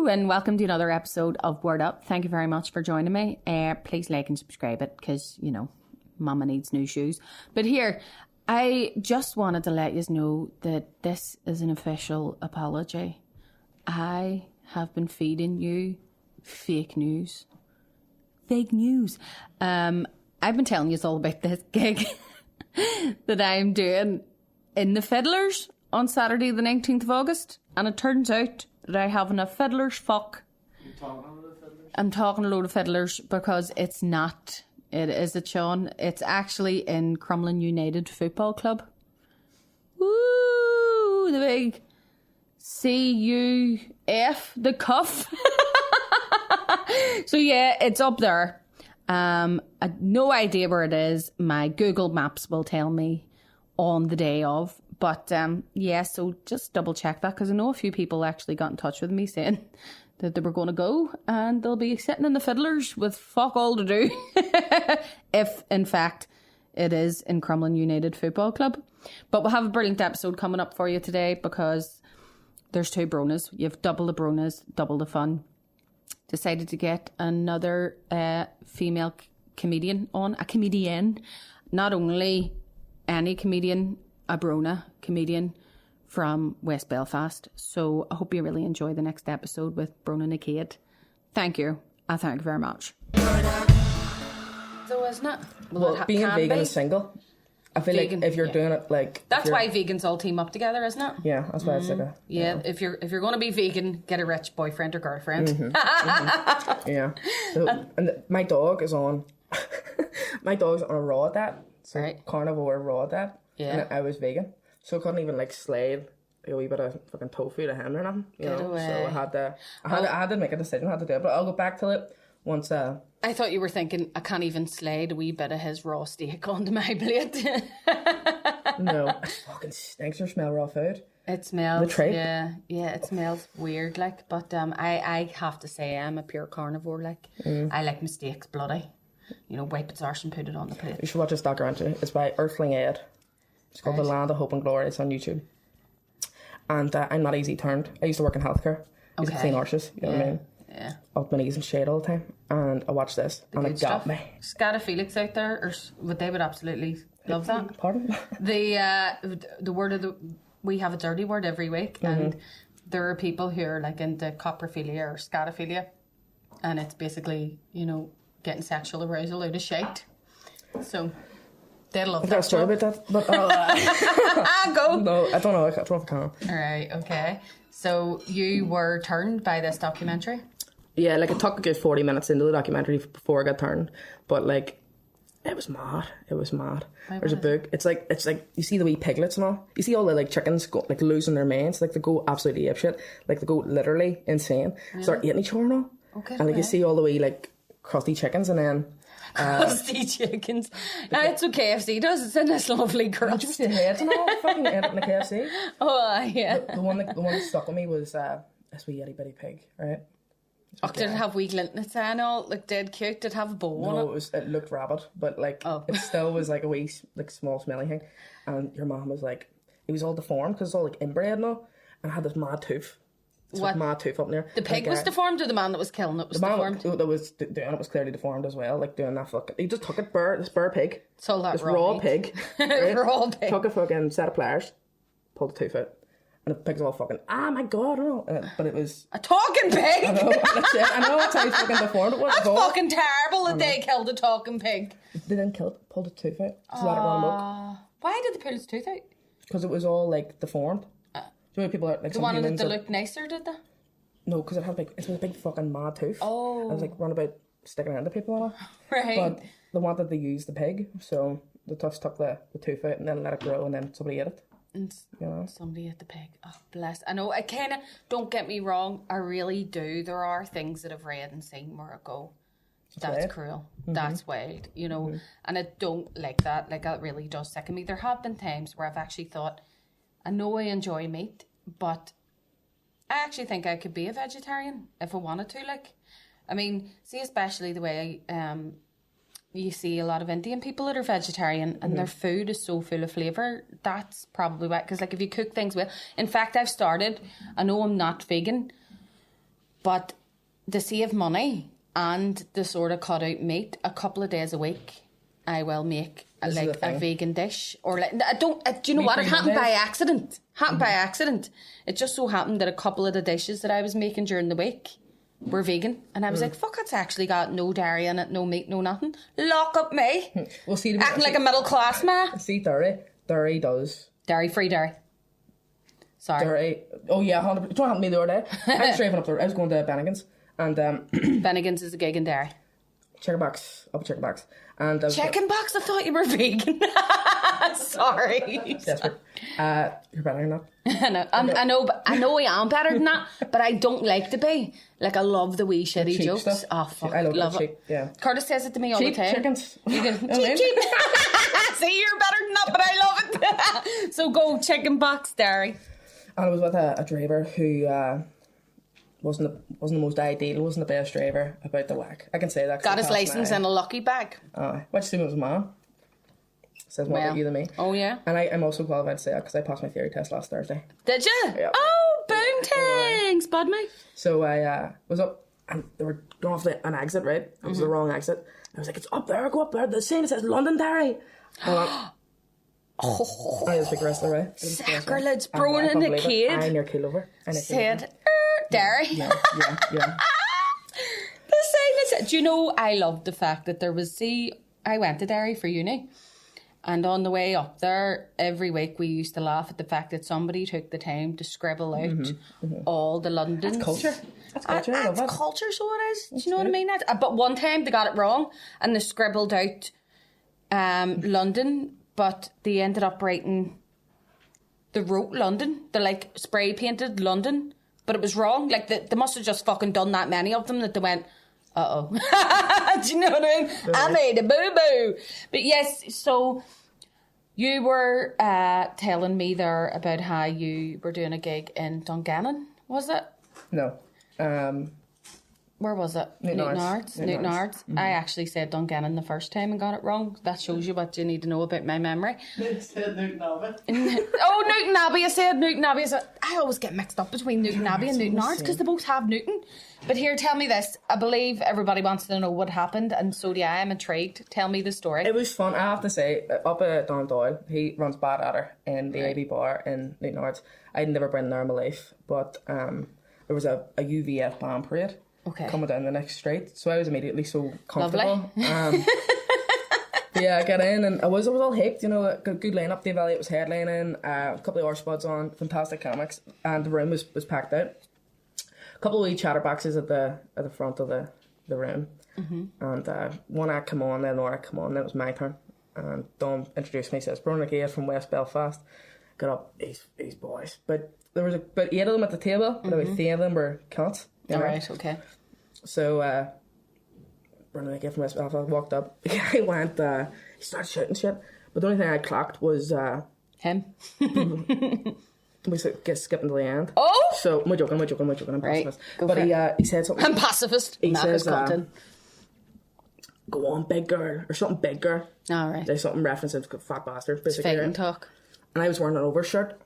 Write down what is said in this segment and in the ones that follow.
and welcome to another episode of Word Up. Thank you very much for joining me. Please like and subscribe it because, you know, Mama needs new shoes. But here, I just wanted to let you know that this is an official apology. I have been feeding you fake news. Fake news. I've been telling you all about this gig that I'm doing in the Fiddlers on Saturday the 19th of August. And it turns out that I haven't a fiddler's fuck. You're talking a load of fiddlers? I'm talking a load of fiddlers because it's not. It is a Sean. It's actually in Crumlin United Football Club. Woo! The big CUF, the cuff. So yeah, it's up there. I had no idea where it is. My Google Maps will tell me on the day of. But yeah, so just double check that because I know a few people actually got in touch with me saying that they were going to go and they'll be sitting in the Fiddlers with fuck all to do. If, in fact, it is in Crumlin United Football Club. But we'll have a brilliant episode coming up for you today because there's two Bronaghs. You have double the Bronaghs, double the fun. Decided to get another female comedian on. A comedian. Not only any comedian, a Brónagh comedian from West Belfast. So I hope you really enjoy the next episode with Brónagh and Nicaoidh. Thank you. I thank you very much. So isn't it? Well, being vegan is single. I feel vegan, like if you're doing it like... That's why vegans all team up together, isn't it? Yeah, that's why it's like a... Yeah, if you're going to be vegan, get a rich boyfriend or girlfriend. Yeah. So, and my dog is on... my dog's on a raw diet. So right. Carnivore raw diet. Yeah. And I was vegan. So I couldn't even like slide a wee bit of fucking tofu to him or nothing. You Get know? away. So I had to make a decision how to do it. But I'll go back to it once... I thought you were thinking, I can't even slide a wee bit of his raw steak onto my plate. No, it fucking stinks or smell raw food. It smells, The tripe. yeah, it smells weird, like, but I have to say I'm a pure carnivore, like, I like my steaks bloody, you know, wipe its arse and put it on the plate. You should watch this documentary. It's by Earthling Ed. It's called Right. The Land of Hope and Glory. It's on YouTube. And I'm not easy turned. I used to work in healthcare. I used to clean arses, you know what I mean? Yeah. Up my knees and shit all the time. And I watched this and it got me. Scada Felix out there, or they would absolutely love that. Pardon? The word of the... We have a dirty word every week, and there are people who are like into coprophilia or scatophilia, and it's basically, you know, getting sexual arousal out of shite. So they'd love I've that. got a story about that. But Go. no, I don't know. I don't know if I can. All right, okay. So you were turned by this documentary? Yeah, like it took a good 40 minutes into the documentary before I got turned. But like, it was mad. It was mad. There's a book. It's like you see the wee piglets and all. You see all the like chickens go, like losing their manes. Like they go absolutely apeshit. Like they go literally insane. Really? Start eating each other and all. Okay. And like you see all the wee like crusty chickens and then. Crusty chickens. Now it's what KFC does. It's in this lovely crust. Did you see the heads and all? Fucking ate it in the KFC. Oh yeah. The one that stuck with me was this wee itty bitty pig, right? Oh, did it have wee glintnets and all? Like dead cute? Did it have a bow on it? It looked rabbit, but like it still was like a wee like small smelly thing. And your mom was like, it was all deformed because it's all like inbred and all, and it had this mad tooth. What? Mad tooth up in there. The pig was deformed, or the man that was killing it was deformed? The man that was doing it was clearly deformed as well. Like doing that fucking, he just took it this bare pig, so that this raw pig, right? Raw pig. Took a fucking set of pliers, pulled the tooth out. And the pig's all fucking, my god, I don't know. But it was... A talking pig? I know, that's it. I know that's how fucking deformed it was. That's fucking terrible that they killed a talking pig. They didn't kill it, pulled the tooth out. So let it run amok. Why did they pull its tooth out? Because it was all, like, deformed. Do you know people are, like, they wanted it to look nicer, did they? No, because it was a big fucking mad tooth. Oh. I was, like, run about sticking it into people and all. Right. But they wanted to use the pig, so they just took the tooth out and then let it grow and then somebody ate it. And you know? Somebody ate the pig. Oh, bless. I know, I kind of, don't get me wrong, I really do. There are things that I've read and seen where I go, that's cruel. Mm-hmm. That's wild, you know. And I don't like that. Like, it really does sicken me. There have been times where I've actually thought, I know I enjoy meat, but I actually think I could be a vegetarian if I wanted to. Like, I mean, see, especially the way you see a lot of Indian people that are vegetarian and their food is so full of flavour. That's probably why. Because, like, if you cook things well... In fact, I know I'm not vegan, But to save money and to sort of cut out meat, a couple of days a week, I will make a vegan dish. Or like, I don't, do you know what? It happened by accident. By accident. It just so happened that a couple of the dishes that I was making during the week were vegan. And I was like, fuck, it's actually got no dairy in it, no meat, no nothing. Lock up me. Well, see, acting like a middle class man. See, dairy does. Free dairy. Sorry. Dairy. Oh, yeah, 100%. Don't help me the other day. I was driving up there. I was going to Bennigan's. And Bennigan's is a gig in dairy. Chicken box. And chicken box? I thought you were vegan. Sorry. Desperate. You're better than that. I know I am better than that, but I don't like to be. Like, I love the wee shitty jokes. Stuff. Oh, fuck. I love it. Cheap, yeah. Curtis says it to me all cheap the time. Chickens. You can, cheap. See, you're better than that, but I love it. So go chicken box dairy. And I was with a driver who wasn't the most ideal, wasn't the best driver about the whack. I can say that. Got his license in a lucky bag. Which assume it was a man. Says more about you than me. Oh, yeah. And I'm also qualified to say that because I passed my theory test last Thursday. Did you? Yeah. Oh, boom spud me. So I was up and they were going off an exit, right? It was the wrong exit. I was like, it's up there, go up there. The sign says Londonderry. I just picked the rest of the way. Sacrilege, Brónagh and the kid. I near killed over. Said, dairy. Yeah. The sign is, do you know, I loved the fact that there was, I went to Derry for uni. And on the way up there, every week we used to laugh at the fact that somebody took the time to scribble out all the Londons. That's culture. That's culture. I love that. It's culture, so it is. Do you know what I mean? But one time they got it wrong and they scribbled out London, but they ended up writing, they wrote London. They like spray painted London, but it was wrong. Like they must have just fucking done that many of them that they went, do you know what I mean? I made a boo-boo. But yes, so you were telling me there about how you were doing a gig in Dungannon, was it? No. Where was it? Nicaoidh. I actually said Dungannon the first time and got it wrong. That shows you what you need to know about my memory. You said Nicaoidh. Oh, Newton Abbey. I said Newton Abbey. I always get mixed up between Newton Abbey and Nicaoidh because they both have Newton. But here, tell me this. I believe everybody wants to know what happened, and so do I. I'm intrigued. Tell me the story. It was fun. I have to say, up at Don Doyle, he runs Bad Adder in the AB bar in Nicaoidh. I'd never been there in my life, but there was a UVF band parade. Okay. Coming down the next street, so I was immediately so comfortable. Lovely. Yeah, I got in and I was all hyped, you know, a good lineup. Dave Elliott was headlining, a couple of R-Spuds on, fantastic comics, and the room was packed out. A couple of wee chatterboxes at the front of the room, and one act come on, then another act come on, then it was my turn, and Dom introduced me, says Brónagh from West Belfast. Got up, these boys, but there was about 8 of them at the table, but about 3 of them were cunts. All right, okay. So, Brónagh from West Belfast walked up. The guy went, he started shouting shit. But the only thing I clocked was... him. We skipping to the end. Oh! So, I'm joking, I'm pacifist. Right, but he said something... I'm pacifist. He says, content. go on, big girl, or something big girl. All right. There's something referencing fat bastard, It's basically. fighting talk. And I was wearing an overshirt.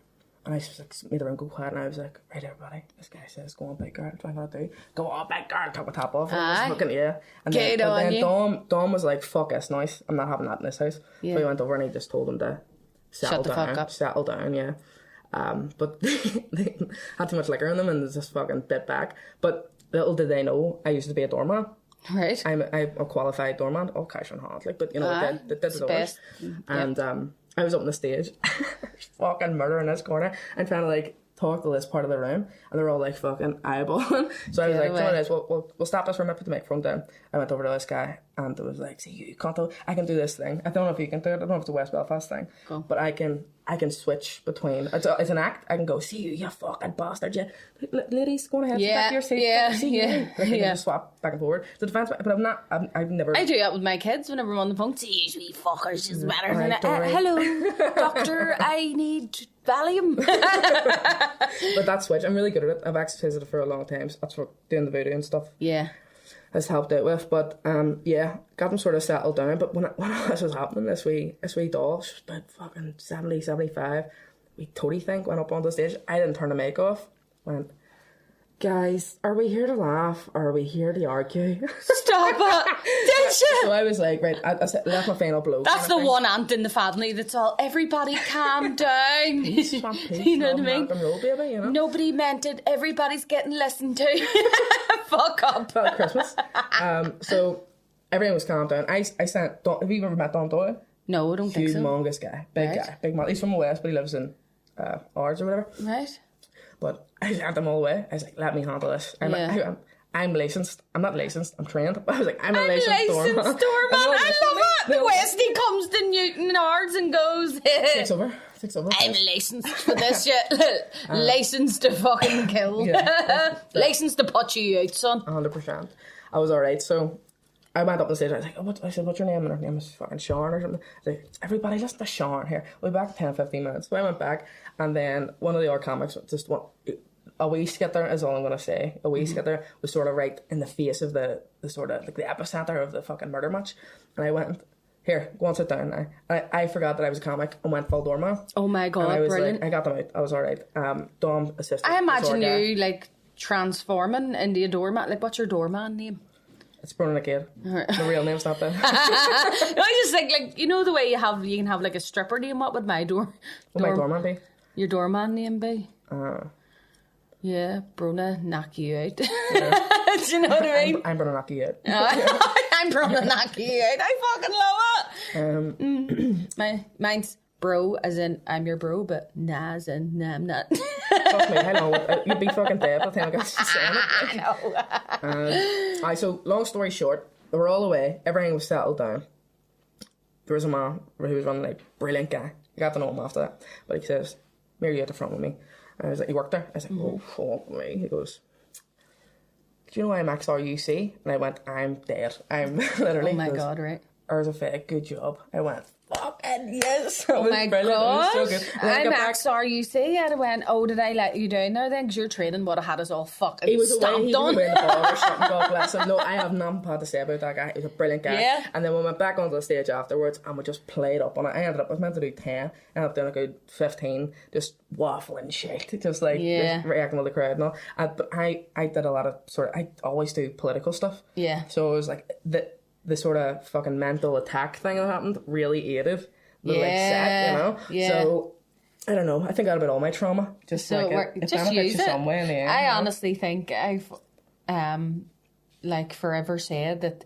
And I just like made the room go quiet, and I was like, right, everybody, this guy says, go on, big girl, what do I gotta do? Go on, big girl, take my top off. Aye. Fucking, yeah. And Get then, on you. Dom was like, fuck this noise, I'm not having that in this house. Yeah. So he went over and he just told him to settle Shut the down. fuck up. Settle down, yeah. But they had too much liquor in them and they just fucking bit back. But little did they know, I used to be a doorman. Right. I'm a qualified doorman, all cash on hand, like, but you know, they did it's the the doors. best. And I was up on the stage, fucking murder in this corner, and trying to like talk to this part of the room, and they were all like fucking eyeballing. So I was like, away. "Come on, guys, we'll stop this for a minute, put the microphone down." I went over to this guy, and it was like, "See, you can't do. I can do this thing. I don't know if you can do it. I don't know if it's a West Belfast thing, but I can switch between. It's an act. I can go, see you fucking bastard, you ladies, go ahead, back to your seats. See you. Like, I can just swap back and forward. The defense, but I've never. I do that with my kids whenever I'm on the phone. See you, sweet fuckers, just matter. Right, Hello, doctor, I need Valium. But that switch, I'm really good at it. I've exercised it for a long time. So that's what doing the voodoo and stuff Yeah. has helped out with. But yeah, got them sort of settled down. But when this was happening, this wee doll, she was about fucking 70, 75. We totally think went up on the stage. I didn't turn the mic off. Went, guys, are we here to laugh or are we here to argue? Stop it. Did you? So I was like, right, I said, left my final blow. That's the one aunt in the family that's all, everybody calm down. Peace, you know what I mean? Rock and roll, baby, you know? Nobody meant it. Everybody's getting listened to. Fuck up. About Christmas. So everything was calmed down. I sent, have you ever met Don Doyle? No, I don't think so. Humongous guy. Big guy. Big man. He's from the West, but he lives in Ards or whatever. Right. But I sent them all away. I was like, let me handle this. I'm licensed. I'm not licensed. I'm trained. But I was like, I'm a licensed doorman. I love it. The Westie comes to Newton and Ards and goes, Takes over. I'm licensed for this shit. Licensed to fucking kill. Yeah, licensed to put you out, son. 100%. I was alright. So I went up on stage. I was like, I said, what's your name? And her name was fucking Sean or something. I was like, everybody listen to Sean here. We'll be back in 10-15 minutes. So I went back, and then one of the other comics just went, a wee skitter is all I'm going to say. A wee skitter was sort of right in the face of the sort of like the epicenter of the fucking murder match. And I went, here, go and sit down now. I forgot that I was a comic and went full doorman. Oh my God, and I was brilliant. Like, I got them out. I was alright. Dom assisted. I imagine you like transforming into a doorman. Like, what's your doorman name? It's Brónagh. The real name's not there. No, I just think, like, you know the way you can have like a stripper name. What would my What would my doorman be? Your doorman name be? Yeah, Brónagh, knock you out. Yeah. Do you know what I mean? I'm Brónagh, knock you out. I'm Brónagh, knock you out. I fucking love it. Mine's bro, as in I'm your bro, but nah, as in nah, I'm not. Fuck me, how long? You'd be fucking dead by the time I got to saying I know. So, long story short, they were all away. Everything was settled down. There was a man who was running, like, brilliant guy. I got to know him after that. But he says, Mary, you at the front with me. And I was like, he worked there. I was like, oh, fuck me. He goes, do you know I'm XRUC? And I went, I'm dead. I'm literally. Oh my God, right. Ours a fake, good job. I went, fucking yes. Oh my God. It was so good. I'm XRUC. I went, oh, did I let you down there then? Because your training would have had us all fucking he was stomped away, he on. was away in the bar or something, God bless him. No, I have nothing bad to say about that guy. He was a brilliant guy. Yeah. And then we went back onto the stage afterwards and we just played up on it. I was meant to do 10. I ended up doing a good 15, just waffling shit. Just like just reacting with the crowd and all. But I did a lot of I always do political stuff. Yeah. So it was like the sort of fucking mental attack thing that happened really aided the like set, you know? Yeah. So I don't know. I think out about all my trauma. Just So like it just benefits use you it. some way in the end. I you know? honestly think I've like forever said that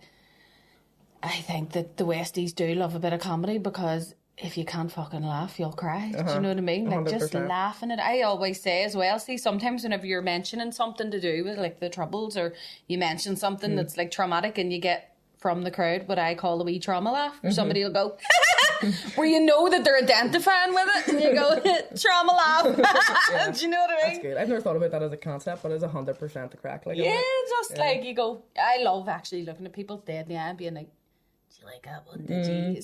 I think that the Westies do love a bit of comedy because if you can't fucking laugh, you'll cry. Do you know what I mean? Like 100%. just laughing at it. I always say as well, see, sometimes whenever you're mentioning something to do with like the troubles or you mention something that's like traumatic and you get from the crowd what I call a wee trauma laugh, where somebody will go, where you know that they're identifying with it and you go, trauma laugh. Do you know what I mean? That's good. I've never thought about that as a concept, but it's 100% the crack. Like, Yeah, just like you go, I love actually looking at people dead in the eye and being like, do you like that one, did you?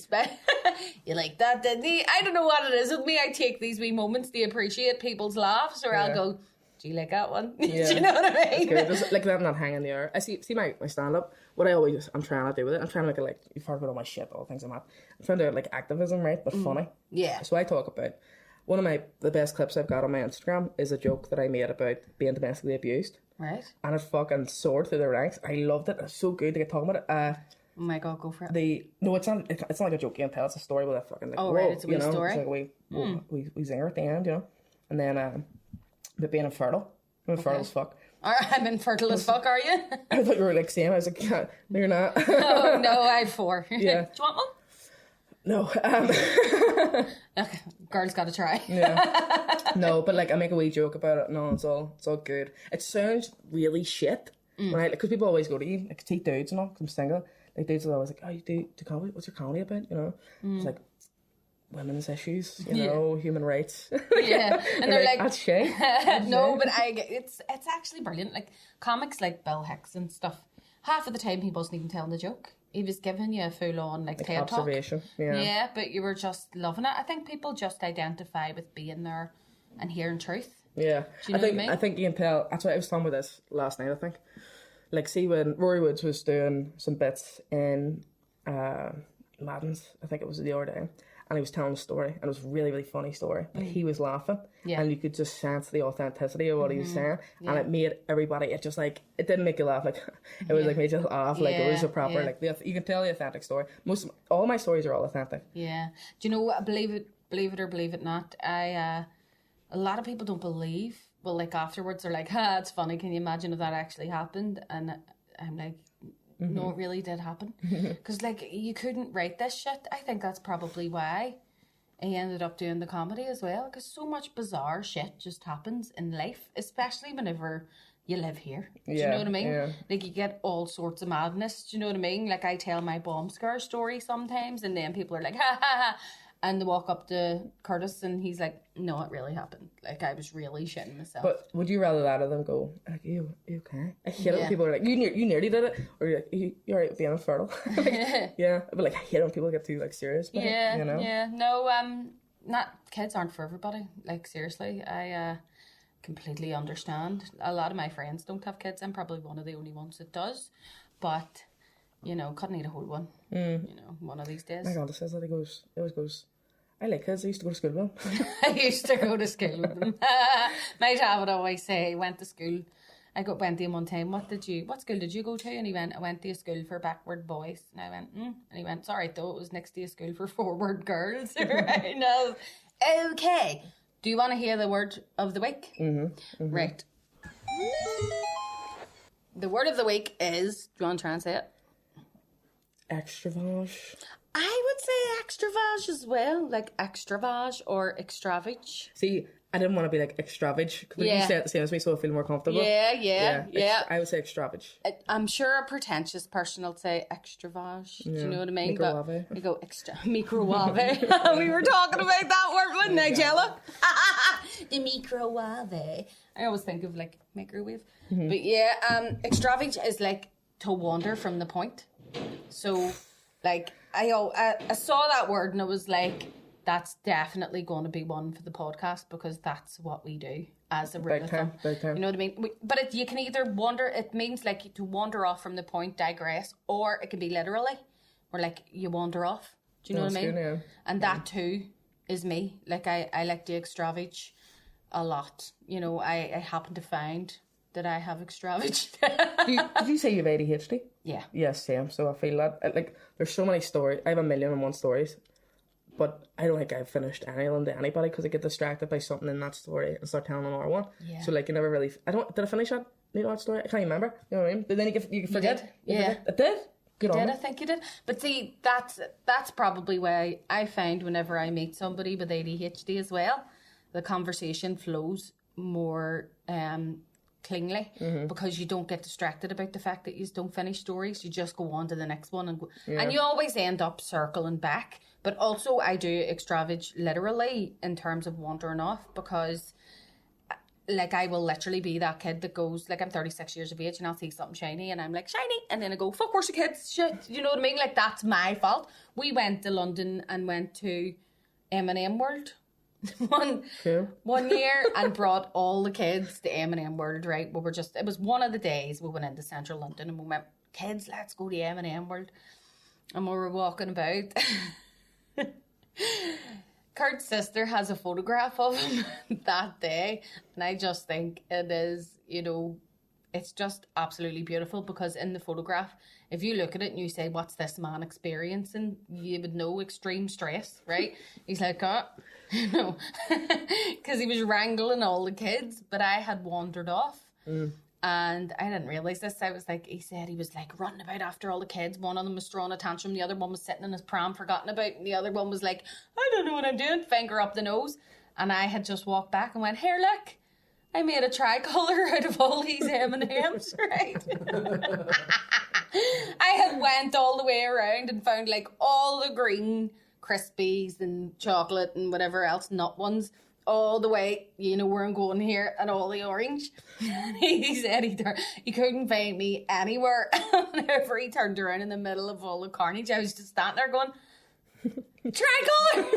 You like that, didn't you? I don't know what it is with me. I take these wee moments to appreciate people's laughs, or I'll go, do you like that one? Yeah. Do you know what I mean? Good. Just, like, letting that hang in the air. I see my stand-up, what I'm trying to do with it, I'm trying to make it like, you've heard about all my shit, all the things I'm at. I'm trying to do it like activism, right, but funny. Yeah. So I talk about, one of the best clips I've got on my Instagram is a joke that I made about being domestically abused. Right. And it fucking soared through the ranks. I loved it. It's so good to get talking about it. Oh my God, go for it. No, it's not like a joke you can tell. It's a story with a fucking like, right, it's a wee you know? story. It's like a wee zinger at the end, you know. And then but being infertile. I'm infertile as fuck. I'm infertile as fuck, are you? I thought you were like saying, I was like, no, you're not. Oh no, I have 4. Yeah. Do you want one? No. Okay, girl's got to try. Yeah. No, but like I make a wee joke about it. No, it's all good. It sounds really shit when because people always go to you, like see dudes and all, 'cause I'm single. Like dudes are always like, oh, you do comedy? What's your comedy about? You know, it's like women's issues, you know, human rights. Yeah, and they're like, that's shit. no, but it's actually brilliant. Like comics like Bill Hicks and stuff. Half of the time he wasn't even telling the joke. He was giving you a full on like TED talk. Observation. Yeah. Yeah, but you were just loving it. I think people just identify with being there and hearing truth. Yeah. Do you know what I mean? I think you can tell. That's why I was talking with this last night, I think. Like, see, when Rory Woods was doing some bits in Madden's, I think it was the other day, and he was telling a story, and it was a really, really funny story. But he was laughing, and you could just sense the authenticity of what he was saying, and it made everybody. It just like it didn't make you laugh, like it was like made you laugh, like it was a proper like you can tell the authentic story. All my stories are all authentic. Yeah. Do you know what? Believe it or believe it not, a lot of people don't believe. Well, like afterwards, they're like, "Ha, it's funny. Can you imagine if that actually happened?" And I'm like, no, it really did happen. Because, like, you couldn't write this shit. I think that's probably why he ended up doing the comedy as well. Because so much bizarre shit just happens in life, especially whenever you live here. Do you know what I mean? Yeah. Like, you get all sorts of madness. Do you know what I mean? Like, I tell my bomb scare story sometimes, and then people are like, ha ha ha. And they walk up to Curtis, and he's like, no, it really happened. Like, I was really shitting myself. But would you rather that or them go, like, you okay? I hate it when people are like, you nearly did it. Or you're like, you're right with being infertile. Like, yeah. But, like, I hate it when people get too, like, serious. But, you know? Yeah. No, kids aren't for everybody. Like, seriously, I completely understand. A lot of my friends don't have kids. I'm probably one of the only ones that does. But, you know, couldn't eat a whole one. You know, one of these days. My God, it says that it always goes, I like kids. I used to go to school with them. I used to go to school with them. My dad would always say, he went to school. Went to him one time, what school did you go to? And he went, I went to a school for backward boys. And I went, And he went, sorry, though, it was next to a school for forward girls. Right? And I was, okay. Do you want to hear the word of the week? Right. The word of the week is, do you want to try and say it? Extravage. I would say extravage as well, like extravage or extravage. See, I didn't want to be like extravage. But you say it the same as me, so I feel more comfortable. Yeah. I would say extravage. I'm sure a pretentious person will say extravage. Do you know what I mean? Microwave. But we go microwave. We were talking about that word, wasn't I, Jella? The microwave. I always think of like microwave. But yeah, extravage is like to wander from the point. So, like, I saw that word and I was like, that's definitely going to be one for the podcast because that's what we do as a rule of thumb. Big time. You know what I mean? But you can either wander, it means like to wander off from the point, digress, or it can be literally, where like you wander off. Do you know what I mean? Good, yeah. And that too is me. Like, I like the extravage a lot. You know, I happen to find that I have extravage. Did you say you have ADHD? Yeah. Yes, same. So I feel that. Like, there's so many stories. I have 1,000,001 stories. But I don't think I've finished any of them to anybody because I get distracted by something in that story and start telling another one. Yeah. So, like, you never really... Did I finish that? You know that story? I can't remember. You know what I mean? But then you forget. You did. Yeah. Forget. It did? Good on I me. think you did. But see, that's probably why I find whenever I meet somebody with ADHD as well, the conversation flows more cleanly because you don't get distracted about the fact that you don't finish stories. You just go on to the next one and you always end up circling back. But also I do extravage literally in terms of wandering off because like I will literally be that kid that goes, like I'm 36 years of age and I'll see something shiny and I'm like, shiny, and then I go, fuck, where's the kids? Shit, you know what I mean? Like that's my fault. We went to London and went to M&M World one year and brought all the kids to M&M World, right? It was one of the days we went into central London and we went, kids, let's go to M&M World. And we were walking about. Kurt's sister has a photograph of him that day, and I just think it is, you know, it's just absolutely beautiful because in the photograph, if you look at it and you say, what's this man experiencing? You would know extreme stress, right? He's like, you know, because he was wrangling all the kids, but I had wandered off. And I didn't realise this. I was like, he said he was like running about after all the kids. One of them was throwing a tantrum. The other one was sitting in his pram, forgotten about. And the other one was like, I don't know what I'm doing. Finger up the nose. And I had just walked back and went, here, look. I made a tricolour out of all these M&Ms, right? I had went all the way around and found like all the green Crispies and chocolate and whatever else, nut ones. All the way, you know where I'm going here, and all the orange. He said he couldn't find me anywhere. Whenever he turned around in the middle of all the carnage, I was just standing there going, tricolour!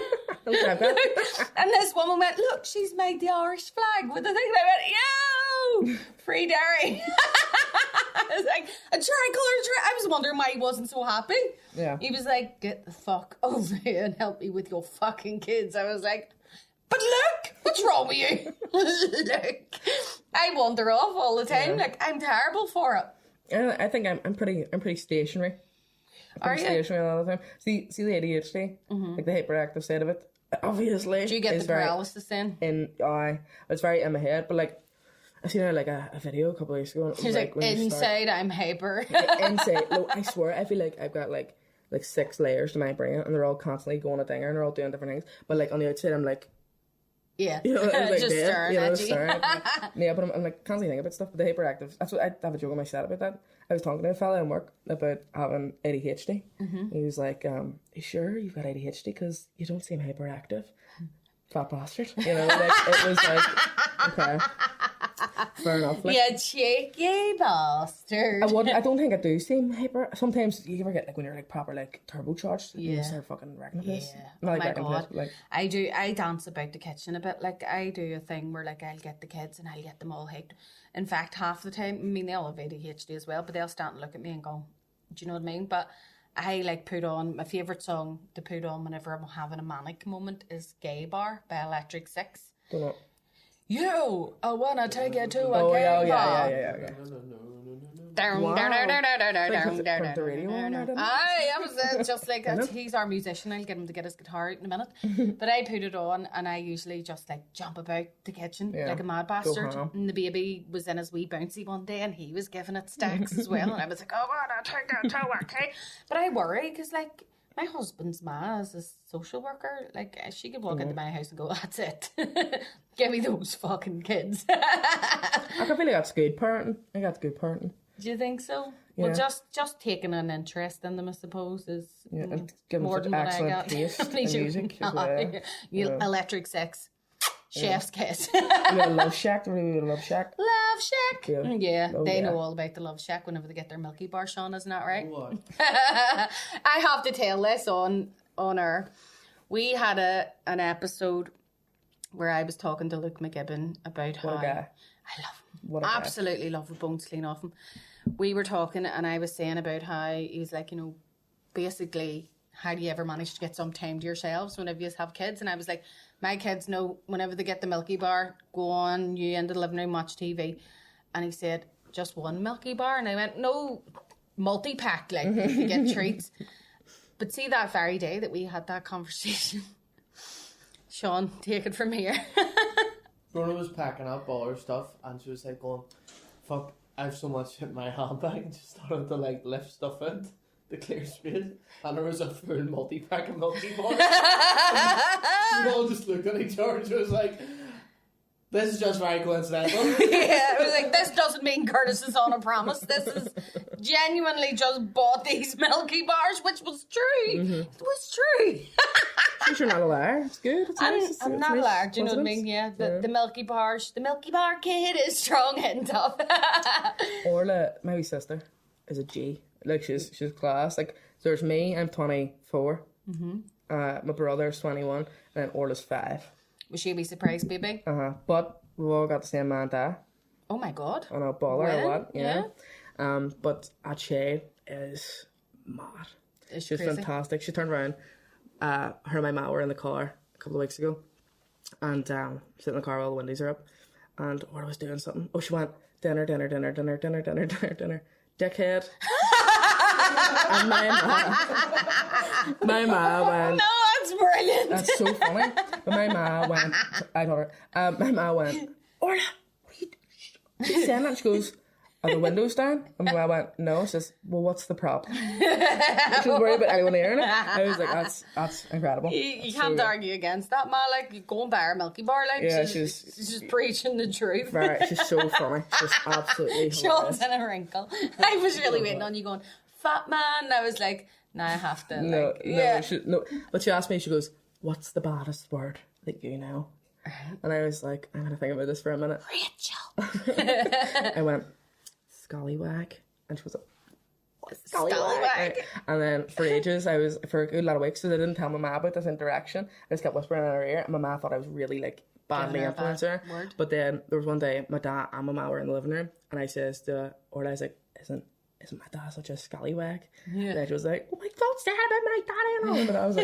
And this woman went, look, she's made the Irish flag with the thing. And I went, yo! Free dairy. I was like, a tricolour. I was was wondering why he wasn't so happy. Yeah. He was like, get the fuck over here and help me with your fucking kids. I was like, but look, what's wrong with you? Look, I wander off all the time. Yeah. Like, I'm terrible for it. And I think I'm pretty stationary. Are you? Stationary all the time. See the ADHD, like the hyperactive side of it. Obviously, Do you get is the very paralysis then? it's very in my head. But like, I seen like a video a couple of weeks ago. And it She's was like, when you start- inside I'm hyper. inside. No, I swear, I feel like I've got like 6 layers to my brain, and they're all constantly going a dinger, and they're all doing different things. But like on the outside, I'm like, Yeah, you know, it's like just dead, staring you know, at you. staring. Yeah, but I'm like constantly thinking about stuff. But the hyperactive, that's what I have a joke on my set about that. I was talking to a fella in work about having ADHD. He was like, "You sure you've got ADHD? Because you don't seem hyperactive." Fat bastard, you know. Like it was like, okay, fair enough. Like, You cheeky bastard. I don't think I do seem hyper. Sometimes you ever get like when you're like proper like turbocharged, and you Yeah. start fucking wrecking the place. Yeah. Not like Oh my wrecking the place, God. but like I dance about the kitchen a bit. Like, I do a thing where, like, I'll get the kids and I'll get them all hyped. In fact, half the time, I mean, they all have ADHD as well, but they'll stand and look at me and go, do you know what I mean? But I, like, put on, my favourite song to put on whenever I'm having a manic moment is Gay Bar by Electric Six. don't know. You, I wanna take you to a Oh gay yeah, bar. yeah. Down, Wow. down, down, down, down, down, Like, down, was it down, from the down, radio down, on, down. I don't know? Aye, that was it. Just like that. He's our musician. I'll get him to get his guitar out in a minute. But I put it on, and I usually just like jump about the kitchen Yeah. like a mad bastard. ham. And the baby was in his wee bouncy one day, and he was giving it stacks as well. And I was like, oh, I'll take that to work, okay? But I worry because, like, my husband's ma is a social worker. Like, she could walk into my house and go, that's it. Give me those fucking kids. I can feel like that's good parenting. I got good parenting. Do you think so? Yeah. Well, just taking an interest in them, I suppose, is Yeah, and give them more such than what I excellent got. taste in Me too. music as well. Yeah. Electric Six, Chef's Kiss, You know, Love Shack. Really Love Shack. Love Shack. Yeah. Yeah, Oh, they yeah. know all about the Love Shack whenever they get their Milky Bar, Sean, isn't that right? What? I have to tell this on air. We had an episode where I was talking to Luke McGibbon about What how a guy. I love him. What a guy. Absolutely love with bones clean off him. We were talking and I was saying about how he was like, you know, basically, how do you ever manage to get some time to yourselves whenever you have kids? And I was like, my kids know whenever they get the Milky Bar, go on, you into the living room, watch TV. And he said, just one Milky Bar? And I went, no, multi-pack, like, you get treats. But see that very day that we had that conversation, Sean, take it from here. Brónagh was packing up all her stuff and she was like going, fuck, I have so much in my handbag, and she started to like lift stuff out the clear space and there was a full multi-pack of Milky Bars. We all just looked at each other and she was like, this is just very coincidental. Yeah, it was like, this doesn't mean Curtis is on a promise. This is genuinely just bought these Milky Bars, which was true. It was true. You're not a liar. It's good. It's nice. It's I'm not nice. allowed, do you know what I Coincidence. mean? Yeah, the Milky Bars, the Milky Bar kid is strong and tough. Orla, my wee sister, is a G. Like she's class. Like there's me. I'm 24. My brother's 21, and then Orla's 5. Was she a wee surprise, baby? But we've all got the same man dad. Oh my God. On a baller When? or what? Yeah. But Achade is mad. It's She's crazy. fantastic. She turned around. Her and my ma were in the car a couple of weeks ago, and sitting in the car while the windows are up, and Orla was doing something. Oh, she went dinner, dickhead. And my ma went. No, that's brilliant. That's so funny. But my ma went. I told her. My ma went. Orla, what are you saying? And she goes, are the windows down? And my ma went, no. She says, well, what's the problem? She was worried about anyone hearing it. I was like, that's incredible. You That's can't so argue against that, man. Like, you go and buy her Milky Bar, like, Yeah, she's just preaching the truth. Right, she's so funny. She's absolutely Sean's hilarious. in a wrinkle. I was really waiting on you going, fat man. And I was like, nah, I have to. No, like, yeah. no. But she asked me, she goes, what's the baddest word that you know? And I was like, I'm going to think about this for a minute. Rachel. I went, scallywag. And she was like, Scallywag. and then for ages, for a good lot of weeks, so they didn't tell my ma about this interaction. I just kept whispering in her ear, and my ma thought I was really like badly Giving her a bad influencing her. word. But then there was one day, my dad and my ma were in the living room, and I says to Orla, I was like, isn't isn't my dad such a scallywag? Yeah. And she was like, oh my God, stay out of my daddy and all. But I was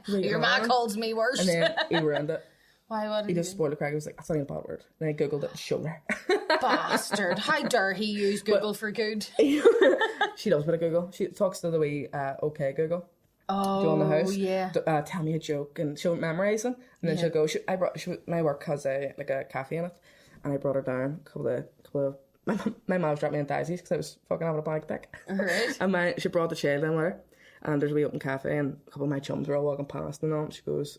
like, Your ma calls me worse. And then he ruined it. Why would He just spoiled the crack. He was like, that's not even a bad word. And I googled it and showed her. Bastard. How dare he use Google for good? She loves a bit of Google. She talks to the wee okay Google. Oh, In the house. yeah. Tell me a joke, and she'll memorize them, and then she'll go. My work has a cafe in it, and I brought her down a couple of. My mom dropped me in Daisy's because I was fucking having a panic attack. Right. And she brought the child down with her, and there's a wee open cafe, and a couple of my chums were all walking past, and all. And she goes,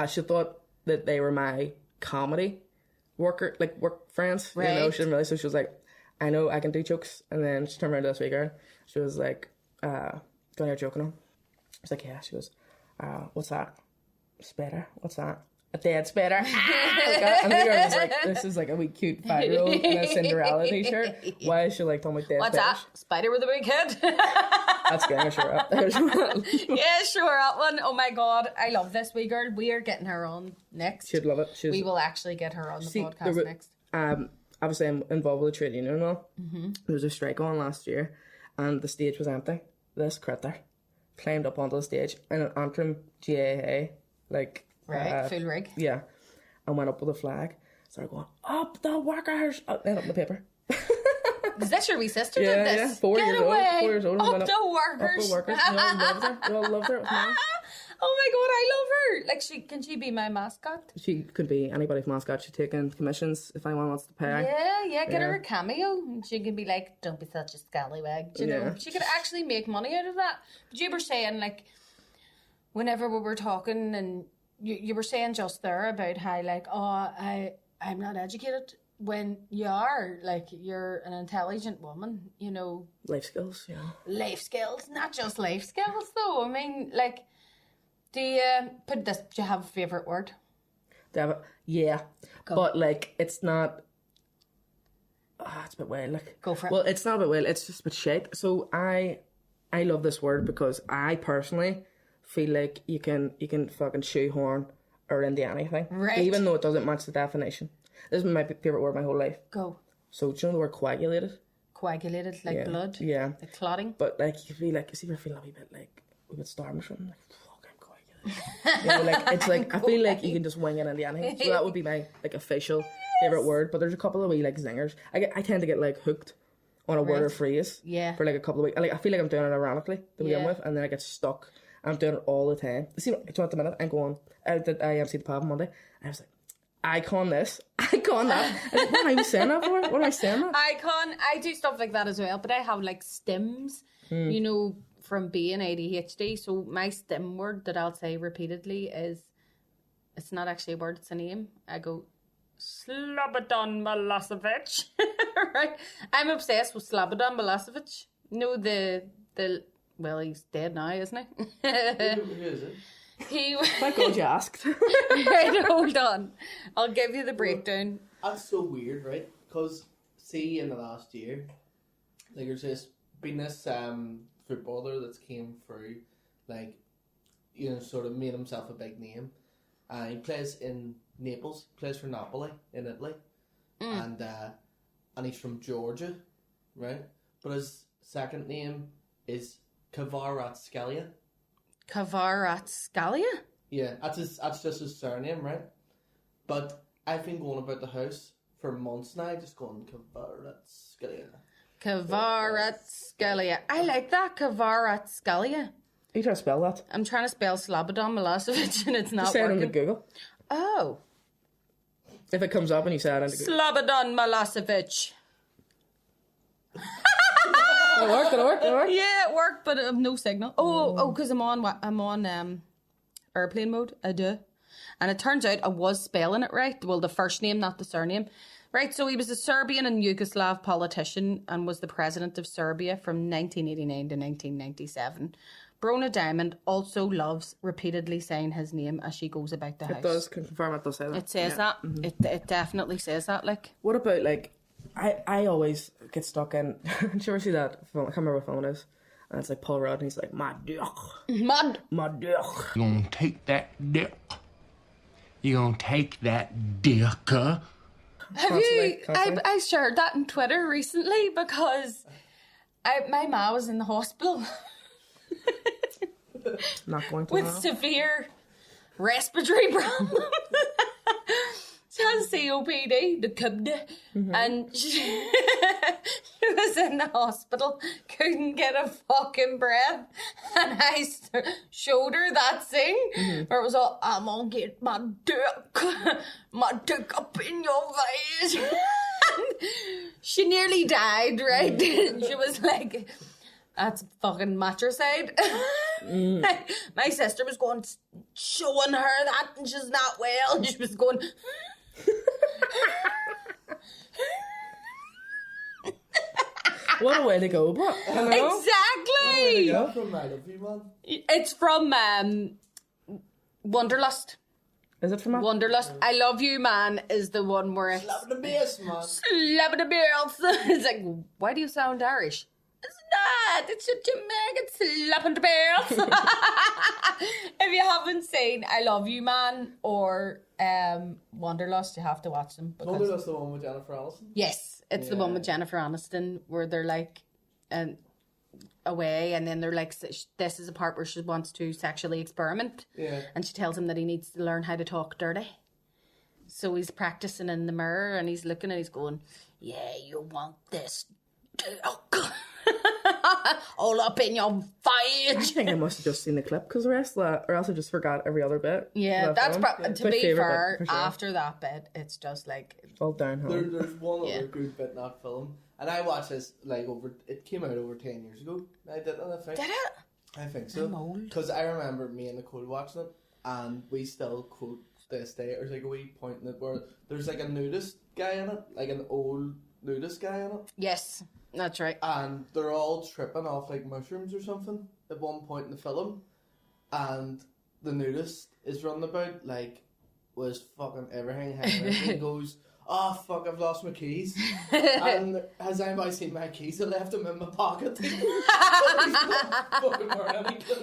she thought that they were my comedy work friends. Right. You know, she didn't realize. So she was like, I know I can do jokes, and then she turned around to this wee girl. She was like, "Going here joking on." I was like, yeah. She goes, what's that? Spider? What's that? A dead spider? And the girl was like, this is like a wee cute 5-year-old in a Cinderella t-shirt. Why is she like talking about dead What's spiders? that? Spider with a big head? That's going to show up. Yeah, sure, that one. Oh my God, I love this wee girl. We are getting her on next. She'd love it. We will actually get her on the podcast next. Obviously, I'm involved with the trade union and all. Mm-hmm. There was a strike on last year, and the stage was empty. This critter climbed up onto the stage in an Antrim GAA, like... Right, full rig. Yeah. And went up with a flag. Started going, up the workers! Then up in the paper. Is this your wee sister did this? Yeah, 4 years old. 4 years old. Up the workers. Up the workers. They all loved her. They all loved her. It was mad. Oh my God, I love her. Like, can she be my mascot? She could be anybody's mascot. She's taking commissions if anyone wants to pay. Yeah, get her a cameo. And she can be like, don't be such a scallywag. You know, she could actually make money out of that. But you were saying, like, whenever we were talking, and you were saying just there about how, like, I'm not educated. When you are, like, you're an intelligent woman, you know. Life skills, yeah. Life skills, not just life skills, though. I mean, like, do you have a favourite word? Yeah. Go. But, like, it's not... it's a bit weird, like... Go for it. Well, it's not a bit weird, it's just a bit shit. So I love this word because I personally feel like you can fucking shoehorn or into anything. Right. Even though it doesn't match the definition. This is my favourite word my whole life. Go. So, do you know the word coagulated? Coagulated, like blood? Yeah. Like clotting? But, like, you feel like, see if you're feeling a wee bit starving or something, like, fuck, I'm coagulated. You know, like, it's like, I feel like you can just wing it into anything. So that would be my, like, official favourite word. But there's a couple of wee, like, zingers. I tend to get, like, hooked on a word or phrase. Yeah. For, like, a couple of weeks. Like, I feel like I'm doing it ironically to begin with, and then I get stuck. I'm doing it all the time. See, do you know, at the minute, I'm going, I MC the pub on Monday, and I was like, icon this, icon that. Like, what am I saying that for? What am I saying that? Icon. I do stuff like that as well, but I have like stims, you know, from being ADHD. So my stim word that I'll say repeatedly is, it's not actually a word, it's a name. I go, Slobodan Milosevic. Right? I'm obsessed with Slobodan Milosevic. You know, well, he's dead now, isn't he? Who is it? Thank God you asked. Right, hold on. I'll give you the breakdown. That's so weird, right? Because, see, in the last year, like, there's been this footballer that's came through, like, you know, sort of made himself a big name. He plays in Naples, plays for Napoli in Italy. And he's from Georgia, right? But his second name is Kvaratskhelia. Kvaratskhelia? Yeah, that's just his surname, right? But I've been going about the house for months now, just going Kvaratskhelia. Kvaratskhelia. I like that, Kvaratskhelia. Are you trying to spell that? I'm trying to spell Slobodan Milosevic and it's not Say it working. into Google. Oh. If it comes up and you say it into Google. Slobodan Milosevic. It worked. Yeah, it worked, but no signal. Oh, because I'm on airplane mode. I do. And it turns out I was spelling it right. Well, the first name, not the surname. Right, so he was a Serbian and Yugoslav politician and was the president of Serbia from 1989 to 1997. Brónagh Diamond also loves repeatedly saying his name as she goes about the house. It does confirm, it does say that. It says that. Mm-hmm. It definitely says that, like. What about, like, I always get stuck in, did you ever see that film? I can't remember what film it is. And it's like Paul Rudd and he's like, my dick. My dick. You're gonna take that dick. You're gonna take that dick. Can't I shared that on Twitter recently because my ma was in the hospital Not going to with now. severe respiratory problems. She has COPD, the Nicaoidh, and she was in the hospital, couldn't get a fucking breath, and I showed her that thing where it was all, I'm gonna get my dick up in your face. And she nearly died, right? She was like, that's fucking matricide. My sister was going, showing her that, and she's not well, and she was going... What a way to go, but Exactly. From I Love You Man. It's from Wanderlust. is it from? Wanderlust. I Love You Man is the one where it's Love the bass, man. slapping the bells. It's like, why do you sound Irish? It's not. It's a Jamaican slapping the bells. If you haven't seen I Love You Man or Wanderlust, you have to watch them. Because... Wanderlust, the one with Jennifer Aniston. Yes, it's the one with Jennifer Aniston where they're like away, and then they're like, this is a part where she wants to sexually experiment. Yeah. And she tells him that he needs to learn how to talk dirty. So he's practicing in the mirror and he's looking and he's going, yeah, you want this dick all up in your face. I think I must have just seen the clip because the rest of that, or else I just forgot every other bit. Yeah, that's to be fair. Bit, sure. After that bit, it's just like it's all downhill. There's one other good bit in that film, and I watched this like it came out over 10 years ago. I think. Did it? I think so. I'm old. Because I remember me and Nicole watching it, and we still quote this day. There's like a wee point in it where there's like a nudist guy in it, like an old nudist guy in it. Yes. That's right. And they're all tripping off like mushrooms or something at one point in the film. And the nudist is running about like was fucking everything hanging out. He goes, oh fuck, I've lost my keys. And has anybody seen my keys? I left them in my pocket.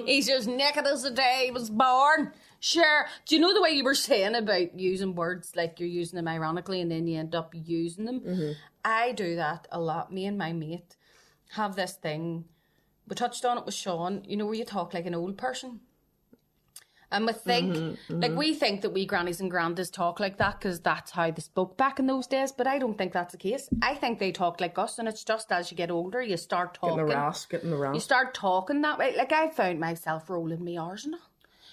He's just naked as the day he was born. Sure. Do you know the way you were saying about using words like you're using them ironically and then you end up using them? Mm-hmm. I do that a lot. Me and my mate have this thing. We touched on it with Sean. You know where you talk like an old person? And we think, like we think that we grannies and grandads talk like that because that's how they spoke back in those days. But I don't think that's the case. I think they talk like us, and it's just as you get older, you start talking. Getting the rasp. You start talking that way. Like I found myself rolling my R's and all.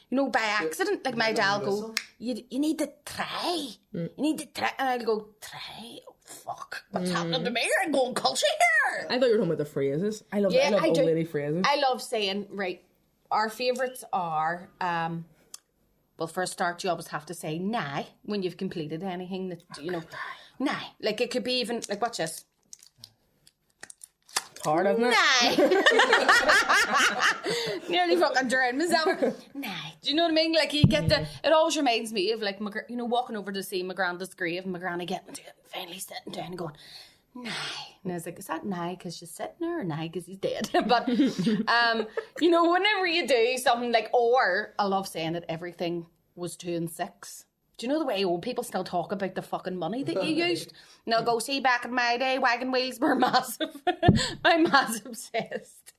You know, by accident. Like my dad go, you need to try. You need to try. And I'll go, try? Oh, fuck. What's happening to me? I'm going culture here. I thought you were talking about the phrases. I love old lady phrases. I love saying, right, our favourites are, well, for a start, you always have to say nah when you've completed anything that, you know, nah. Like, it could be even, like, watch this. It's hard, isn't it? Nah. Nearly fucking drowned myself. Nah. Do you know what I mean? Like, you get the, it always reminds me of, like, you know, walking over to see my granddad's grave and my granny getting to it, finally sitting down and going, nah. And I was like, is that nah because she's sitting there or nah because he's dead? But, you know, whenever you do something like, or I love saying that everything was 2 and 6. Do you know the way old people still talk about the fucking money that you used? And they'll go, see, back in my day, wagon wheels were massive. My ma's obsessed.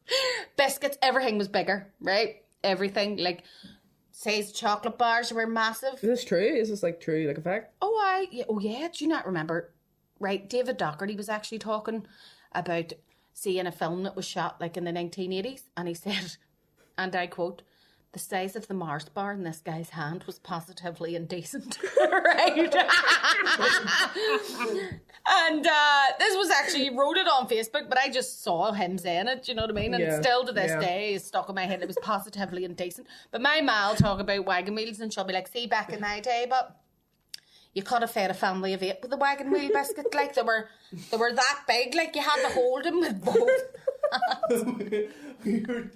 Biscuits, everything was bigger, right? Everything, like, says chocolate bars were massive. Is this true? Is this, like, true, like a fact? Oh, yeah. Do you not remember? Right, David Docherty was actually talking about seeing a film that was shot, like, in the 1980s. And he said, and I quote, the size of the Mars bar in this guy's hand was positively indecent. Right? And this was actually, he wrote it on Facebook, but I just saw him saying it, you know what I mean? And it's still to this day is stuck in my head. It was positively indecent. But my ma will talk about wagon wheels and she'll be like, see, back in my day, but you could have fed a family of 8 with a wagon wheel biscuit. Like, they were that big, like you had to hold them with both. we were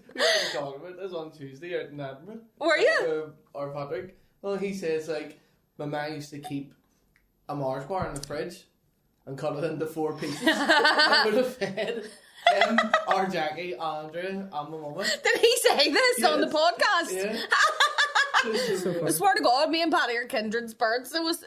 talking about this on Tuesday out in Edinburgh. Were you? Or Patrick. Well, he says, like, my man used to keep a Mars bar in the fridge and cut it into 4 pieces. I would have fed him, our Jackie, Andrea, and my mama. Did he say this on the podcast? Yeah. I swear to God, me and Patty are kindred spirits. It was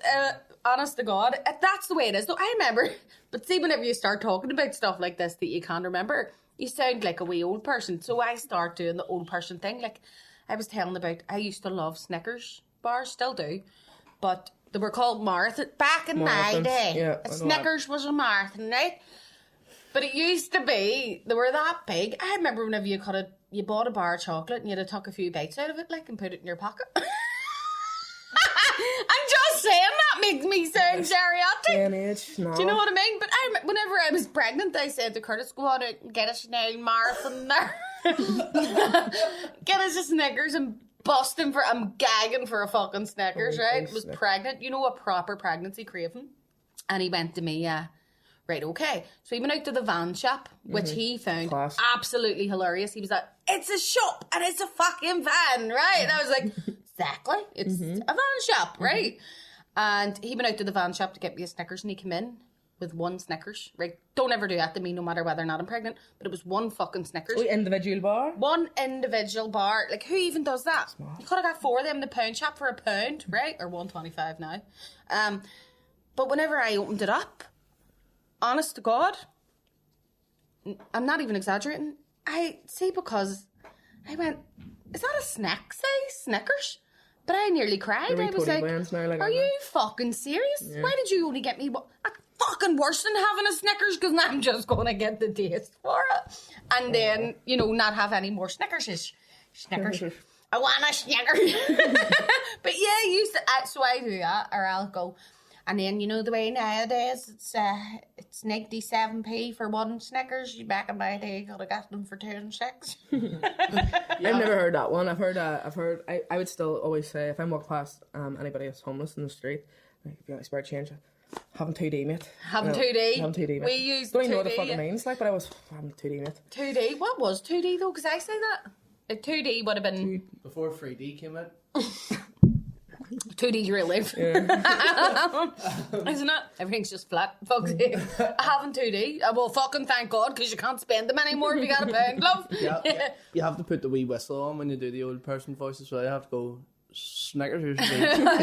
honest to God, that's the way it is. Though I remember, but see, whenever you start talking about stuff like this that you can't remember, you sound like a wee old person. So I start doing the old person thing. Like I was telling about, I used to love Snickers bars, still do, but they were called marathon back in my day. Yeah, a Snickers was a marathon, right? But it used to be, they were that big. I remember whenever you bought a bar of chocolate and you had to tuck a few bites out of it, like, and put it in your pocket. I'm just saying, that makes me sound geriatric. No. Do you know what I mean? But whenever I was pregnant, I said to Curtis, go on out and get us an marathon there. Get us a Snickers and busting for, I'm gagging for a fucking Snickers, right? Was pregnant, you know, a proper pregnancy craving. And he went to me, right, okay. So he went out to the van shop, which he found absolutely hilarious. He was like, it's a shop and it's a fucking van, right? And I was like, exactly. It's a van shop, right? And he went out to the van shop to get me a Snickers and he came in with one Snickers, right? Don't ever do that to me, no matter whether or not I'm pregnant. But it was one fucking Snickers. Individual bar? One individual bar. Like, who even does that? Smart. You could have got 4 of them in the pound shop for £1, right? Or $1.25 now. But whenever I opened it up, honest to God, I'm not even exaggerating. Because I went, is that a snack size Snickers? But I nearly cried. I was like, are you fucking serious? Yeah. Why did you only get me that's fucking worse than having a Snickers, because I'm just going to get the taste for it. And then, you know, not have any more Snickers. Snickers. I want a Snickers. But yeah, so I do that, or I'll go. And then, you know, the way nowadays, it's 97p for one Snickers. Back in my day, you could have got them for 2 and 6. I've never heard that one. I would still always say, if I walk past anybody that's homeless in the street, like, if you want to spare change, having 2D, mate. Having 2D? Having 2D, mate. We used don't 2D. even know what the fuck it means, like, but I was having 2D, mate. 2D? What was 2D, though? Because I say that. Like, 2D would have been... Before 3D came out. 2D's real life. Yeah. Isn't it? Everything's just flat. Fuck's sake. Having 2D. Well, fucking thank God, because you can't spend them anymore if you got a pound, love. Yeah. You have to put the wee whistle on when you do the old person voice as well. You have to go, Snickers or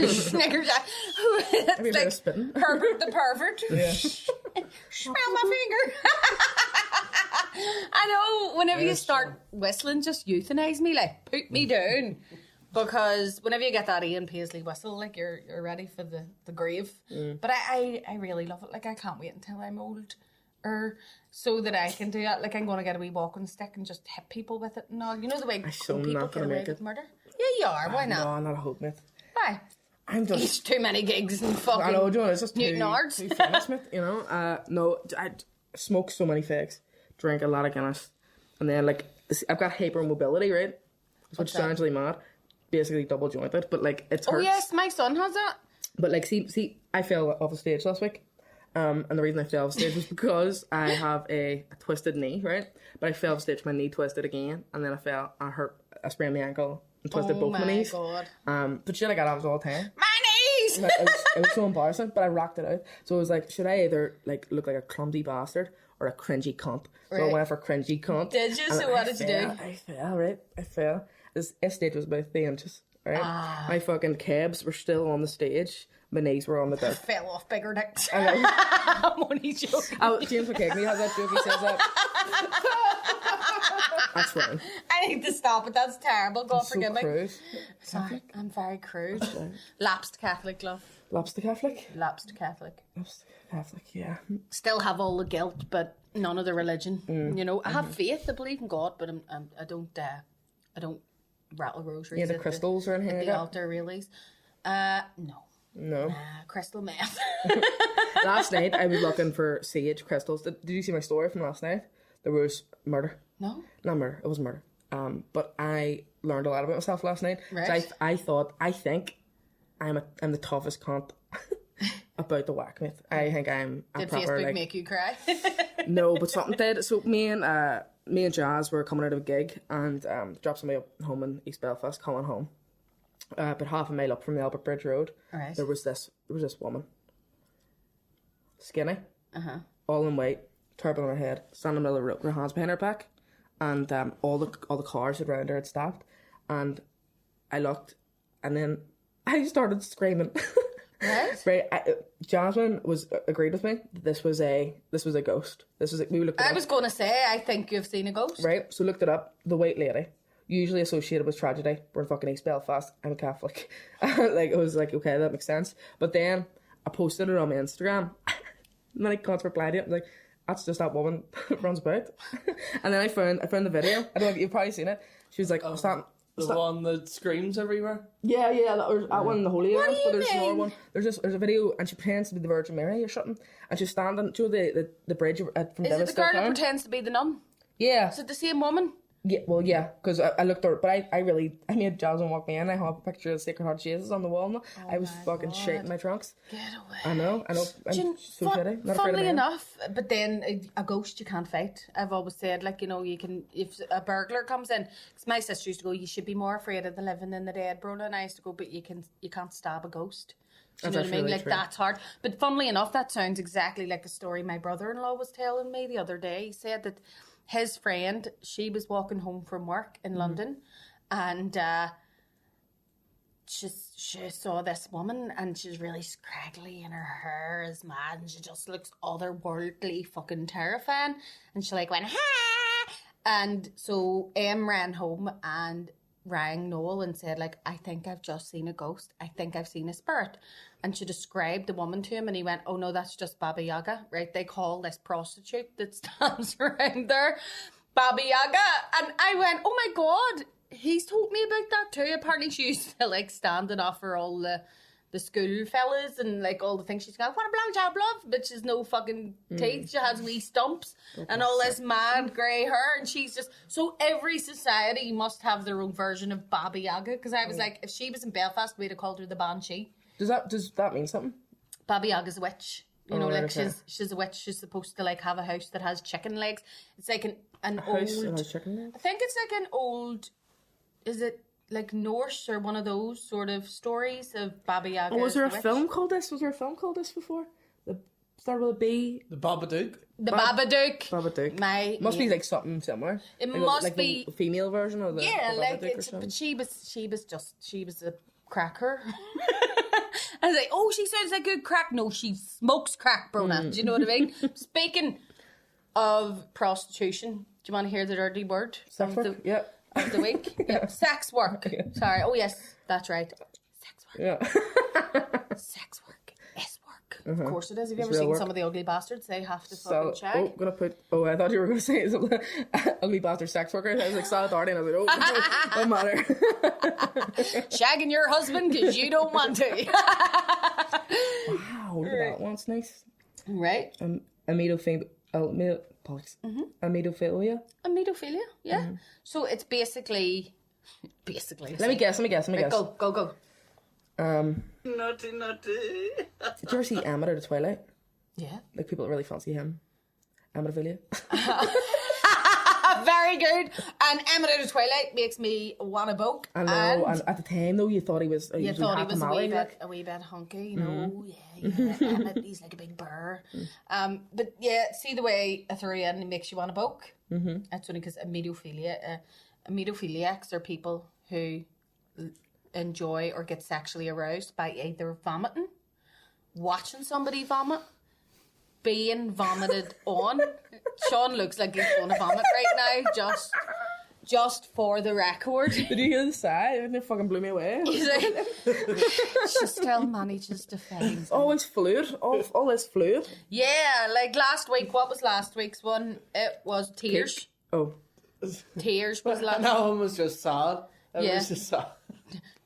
Snickers. It's like spitting. Herbert the pervert. Yeah. Smell my finger. I know, whenever you start whistling, just euthanize me, like, put me down. Because whenever you get that Ian Paisley whistle, like, you're ready for the grave. But I really love it. Like, I can't wait until I'm old, so that I can do it. Like, I'm going to get a wee walking stick and just hit people with it and all. You know the way people get away with murder? Yeah, you are. Why not? No, not a hope, mate. Why? I'm just... It's too many gigs and fucking... I know, John, it's just Newton Arts. too famous, mate, you know? No, I smoke so many fags, drink a lot of Guinness, and then, like, I've got hypermobility, right? Which sounds really mad. Basically double jointed, but, like, it's hurts. Oh yes, my son has that. But, like, see, I fell off the stage last week, and the reason I fell off the stage was because I have a twisted knee, right? But I fell off the stage, my knee twisted again, and then I sprained my ankle and twisted both my knees. Oh my God. But shit, I got abs all the time. My knees! It was so embarrassing, but I rocked it out. So it was like, should I either, like, look like a clumsy bastard or a cringy cunt? So I went for cringy cunt. Did you? So what did you do? I fell, right? I fell. This stage was about 3 inches, right? My fucking cabs were still on the stage. My knees were on the deck. Fell off bigger dicks. I know. I'm only joking. James McKegney has that joke. He says that. That's wrong. I need to stop it. That's terrible. God forgive me. Crude. Sorry, I'm very crude. Lapsed Catholic, love. Lapsed Catholic? Lapsed Catholic. Lapsed Catholic, yeah. Still have all the guilt, but none of the religion. You know, I have faith. I believe in God, but I don't rattle rosaries. Yeah, the crystals are in here. At the altar, really. No. No. Crystal meth. Last night, I was looking for sage crystals. Did you see my story from last night? There was murder. No. Not murder. It was murder. But I learned a lot about myself last night. Right. So I think I'm the toughest cunt about the whack myth. I think I'm a Did proper, Facebook like, make you cry? No, but something did. So me and Jazz were coming out of a gig and dropped somebody up home in East Belfast, coming home. About half a mile up from the Albert Bridge Road, right. there was this woman, skinny, all in white, turban on her head, standing in the middle of the road with her hands behind her back, and all the cars around her had stopped, and I looked, and then I started screaming. Right? Right, Jasmine agreed with me. This was a ghost. We looked it I up. was going to say, I think you've seen a ghost. Right, so looked it up. The White Lady, usually associated with tragedy. We're in fucking East Belfast. I'm a Catholic. Like, I was like, okay, that makes sense. But then I posted it on my Instagram. And then I got to reply to it. I'm like, that's just that woman that runs about. And then I found the video. I don't know if you've probably seen it. She was like, The one that screams everywhere? Yeah, there's that one in the Holy Land, but there's another mean? one. There's a video, and she pretends to be the Virgin Mary or something, and she's standing, do you know the bridge from Is it the Devastator girl who Town? pretends to be the nun? Yeah. Is it the same woman? Yeah, well, yeah, because I looked at it, but I made Jasmine walk me in. I have a picture of the Sacred Heart Jesus on the wall. And I was fucking shitting my trunks. Get away. I know. I'm so shitty. Not afraid of Funnily men. enough, but then a ghost you can't fight. I've always said, like, you know, you can, if a burglar comes in, because my sister used to go, you should be more afraid of the living than the dead, Brónagh, and I used to go, but you can't stab a ghost. Do you know what I mean? really Like, true. that's hard. But funnily enough, that sounds exactly like a story my brother-in-law was telling me the other day. He said that his friend, she was walking home from work in London, and she saw this woman, and she's really scraggly, and her hair is mad, and she just looks otherworldly fucking terrifying. And she like went, ha! And so Em ran home and rang Noel and said, like, I think I've just seen a ghost. I think I've seen a spirit. And she described the woman to him, and he went, oh no, that's just Baba Yaga, right? They call this prostitute that stands around there Baba Yaga. And I went, oh my God, he's told me about that too. Apparently she used to like stand and offer all the school fellas and like all the things she's got. What a blowjob, love, but she's no fucking teeth. She has wee stumps and all this mad grey hair, and she's just so every society must have their own version of Baba Yaga. Because I was like, if she was in Belfast, we'd have called her the Banshee. Does that mean something? Baba Yaga's a witch. You know, right, like okay. she's a witch. She's supposed to like have a house that has chicken legs. It's like an House old. that has chicken legs? I think it's like an old. Is it like Norse or one of those sort of stories of Baba Yaga? Was there a as the witch? film called this? Was there a film called this before? The started with a B. The Babadook? The Babadook. Babadook. Must be like something similar. It Like, must like be. the female version of the Yeah, the like Babadook or it's. something. But she was a cracker. I was like, oh, she sounds like good crack. No, she smokes crack, Brónagh. Do you know what I mean? Speaking of prostitution, do you want to hear the dirty word? Sex work? Yeah. Of the week? Yeah. Sex work. Sorry. Oh, yes, that's right. Sex work. Yeah. Sex work is work. Of course it is. Have you ever real seen work. some of the ugly bastards? They have to So, fucking shag. I thought you were gonna say something. Ugly bastard sex worker. I was like, solidarity, and I was like, oh, no, don't matter. Shagging your husband because you don't want to. Wow, look at that one. It's nice. Right? Amidophilia. Amidophilia. Amidophilia, yeah. So it's basically. Let me guess. Right, go. Nutty. Did you ever see Emmett or the Twilight? Yeah. Like people that really fancy him. Amidophilia. Very good. And Emma the Twilight makes me want to boke. I know. And at the time, though, you thought he was. You thought he was a a wee bit hunky, you know. Yeah. Emma, he's like a big burr. But yeah, see the way I throw you in, it makes you want to boke. That's only because amedophiliacs are people who enjoy or get sexually aroused by either vomiting, watching somebody vomit, being vomited on. Sean looks like he's going to vomit right now, just for the record. Did you hear the sigh? It fucking blew me away. He's like, she still manages to find. Always fluid. All this fluid. Yeah, like last week. What was last week's one? It was tears. Oh. Tears was last. That one was just sad. It was just sad.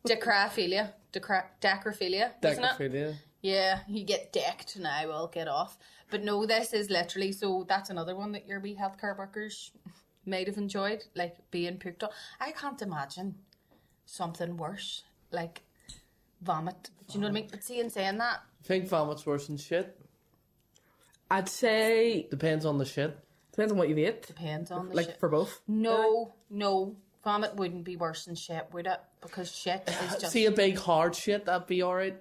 Decrophilia. Decrophilia. Wasn't it? Decrophilia. Yeah, you get decked now. I'll get off. But no, this is literally, so that's another one that your wee healthcare workers might have enjoyed, like being pooped on. I can't imagine something worse, like vomit. Do you know what I mean? But see, in saying that, I think vomit's worse than shit. I'd say Depends on the shit. depends on what you've ate. depends on the Like shit. for both. No, vomit wouldn't be worse than shit, would it? Because shit is just... See a big hard shit, that'd be alright.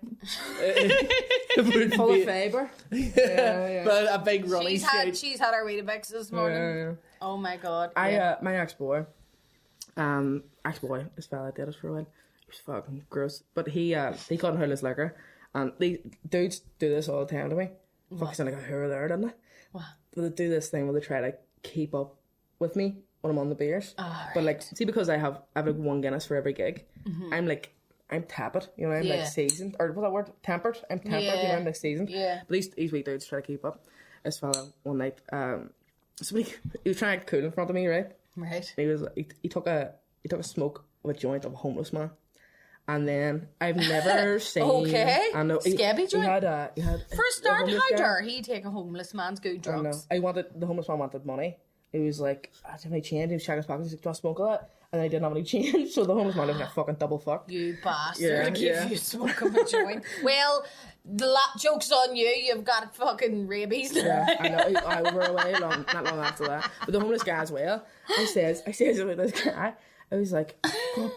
It wouldn't Full be- of fibre. Yeah. But a big runny shit. She's had her Weetabix this morning. Yeah. Oh my god. My ex-boy, this fella I dated for a while, he was fucking gross. But he couldn't hold his liquor. And these dudes do this all the time to me. Fucking sound like a whore there, doesn't it? What? But they do this thing where they try to keep up with me when I'm on the beers. Oh, But like, see, because I have like one Guinness for every gig, I'm tepid, you know, I'm like seasoned, or what's that word? Tempered. I'm tempered, you know, I'm like seasoned. Yeah. But these wee dudes try to keep up. This fella one night, somebody, he was trying to act cool in front of me, right? Right. He took a smoke of a joint of a homeless man. And then I've never seen. Okay. I know. Scabby joint. He had For a start, homeless how guy. dare he take a homeless man's good I know. drugs? The homeless man wanted money. He was like, I didn't have any change. He was checking his pockets. He's like, do I smoke of that? And I didn't have any change. So the homeless man was like, fucking double fuck. You bastard. Yeah, Give yeah. you a smoke of a joint. Well, the joke's on you. You've got fucking rabies. Yeah, I know. I were away not long after that. But the homeless guy as well. I says about this guy. I was like, God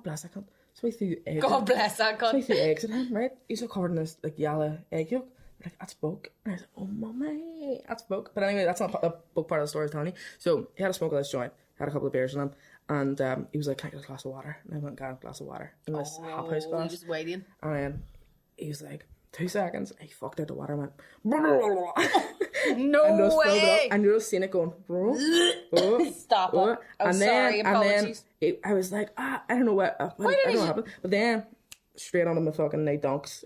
bless, I can't. So I threw eggs. God bless that So I cunt. threw eggs at him, right? He's all covered in this like yellow egg yolk. Like, that's book. And I was like, oh mummy, that's book. But anyway, that's not a book part of the story I was telling you. So he had a smoke of this joint, had a couple of beers in him, and he was like, can I get a glass of water? And I went and got a glass of water in this hop house He glass. was waiting. And then he was like, 2 seconds. He fucked out the water and went, No and just filled it way. up, and you just seen it going, Stop it. Oh, and sorry. Apologies. I was like, I don't know what happened. But then, straight onto my fucking night donks.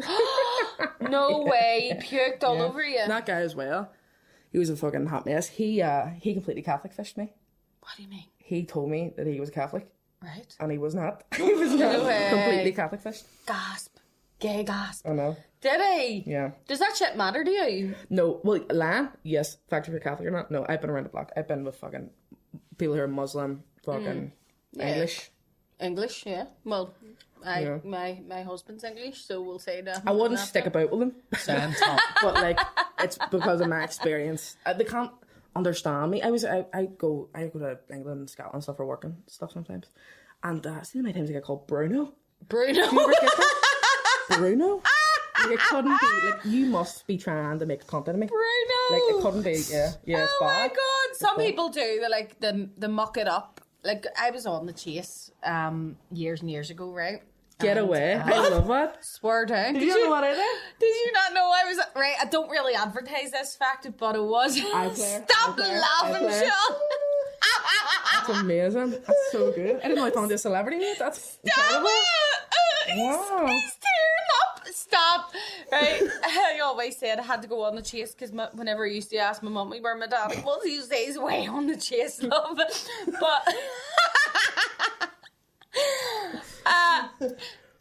No way. He puked all over you. And that guy as well, he was a fucking hot mess. He completely Catholic fished me. What do you mean? He told me that he was Catholic, Right. and he was not. He was not way. completely Catholic fished. Gasp. Gay gasp. I know. Did he? Yeah. Does that shit matter to you? No, well, Lan, yes, fact if you're Catholic or not. No, I've been around the block. I've been with fucking people who are Muslim, fucking English. English, yeah. Well, Yeah. my husband's English, so we'll say that. I wouldn't stick about with them, Sand top. but like it's because of my experience. They can't understand me. I go to England and Scotland and stuff for work and stuff sometimes, and see the many times I get called Bruno. Bruno. Do you ever get that? Bruno? Like, it couldn't be, like, you must be trying to make a content of me. Bruno. Like, it couldn't be, it's Oh bad. my god! Some bad. people do. They like the muck it up. Like I was on the chase years and years ago, right? Get away. I love it. Swear down. Did you know what I did? Did you not know I was right? I don't really advertise this fact, but it was. Stop laughing, Sean. That's amazing. That's so good. I didn't know I found a celebrity. That's incredible. Wow. He's tearing up. Stop. Right. I always said I had to go on the chase because whenever I used to ask my mummy where my daddy was, he used to say he's way on the chase, love. But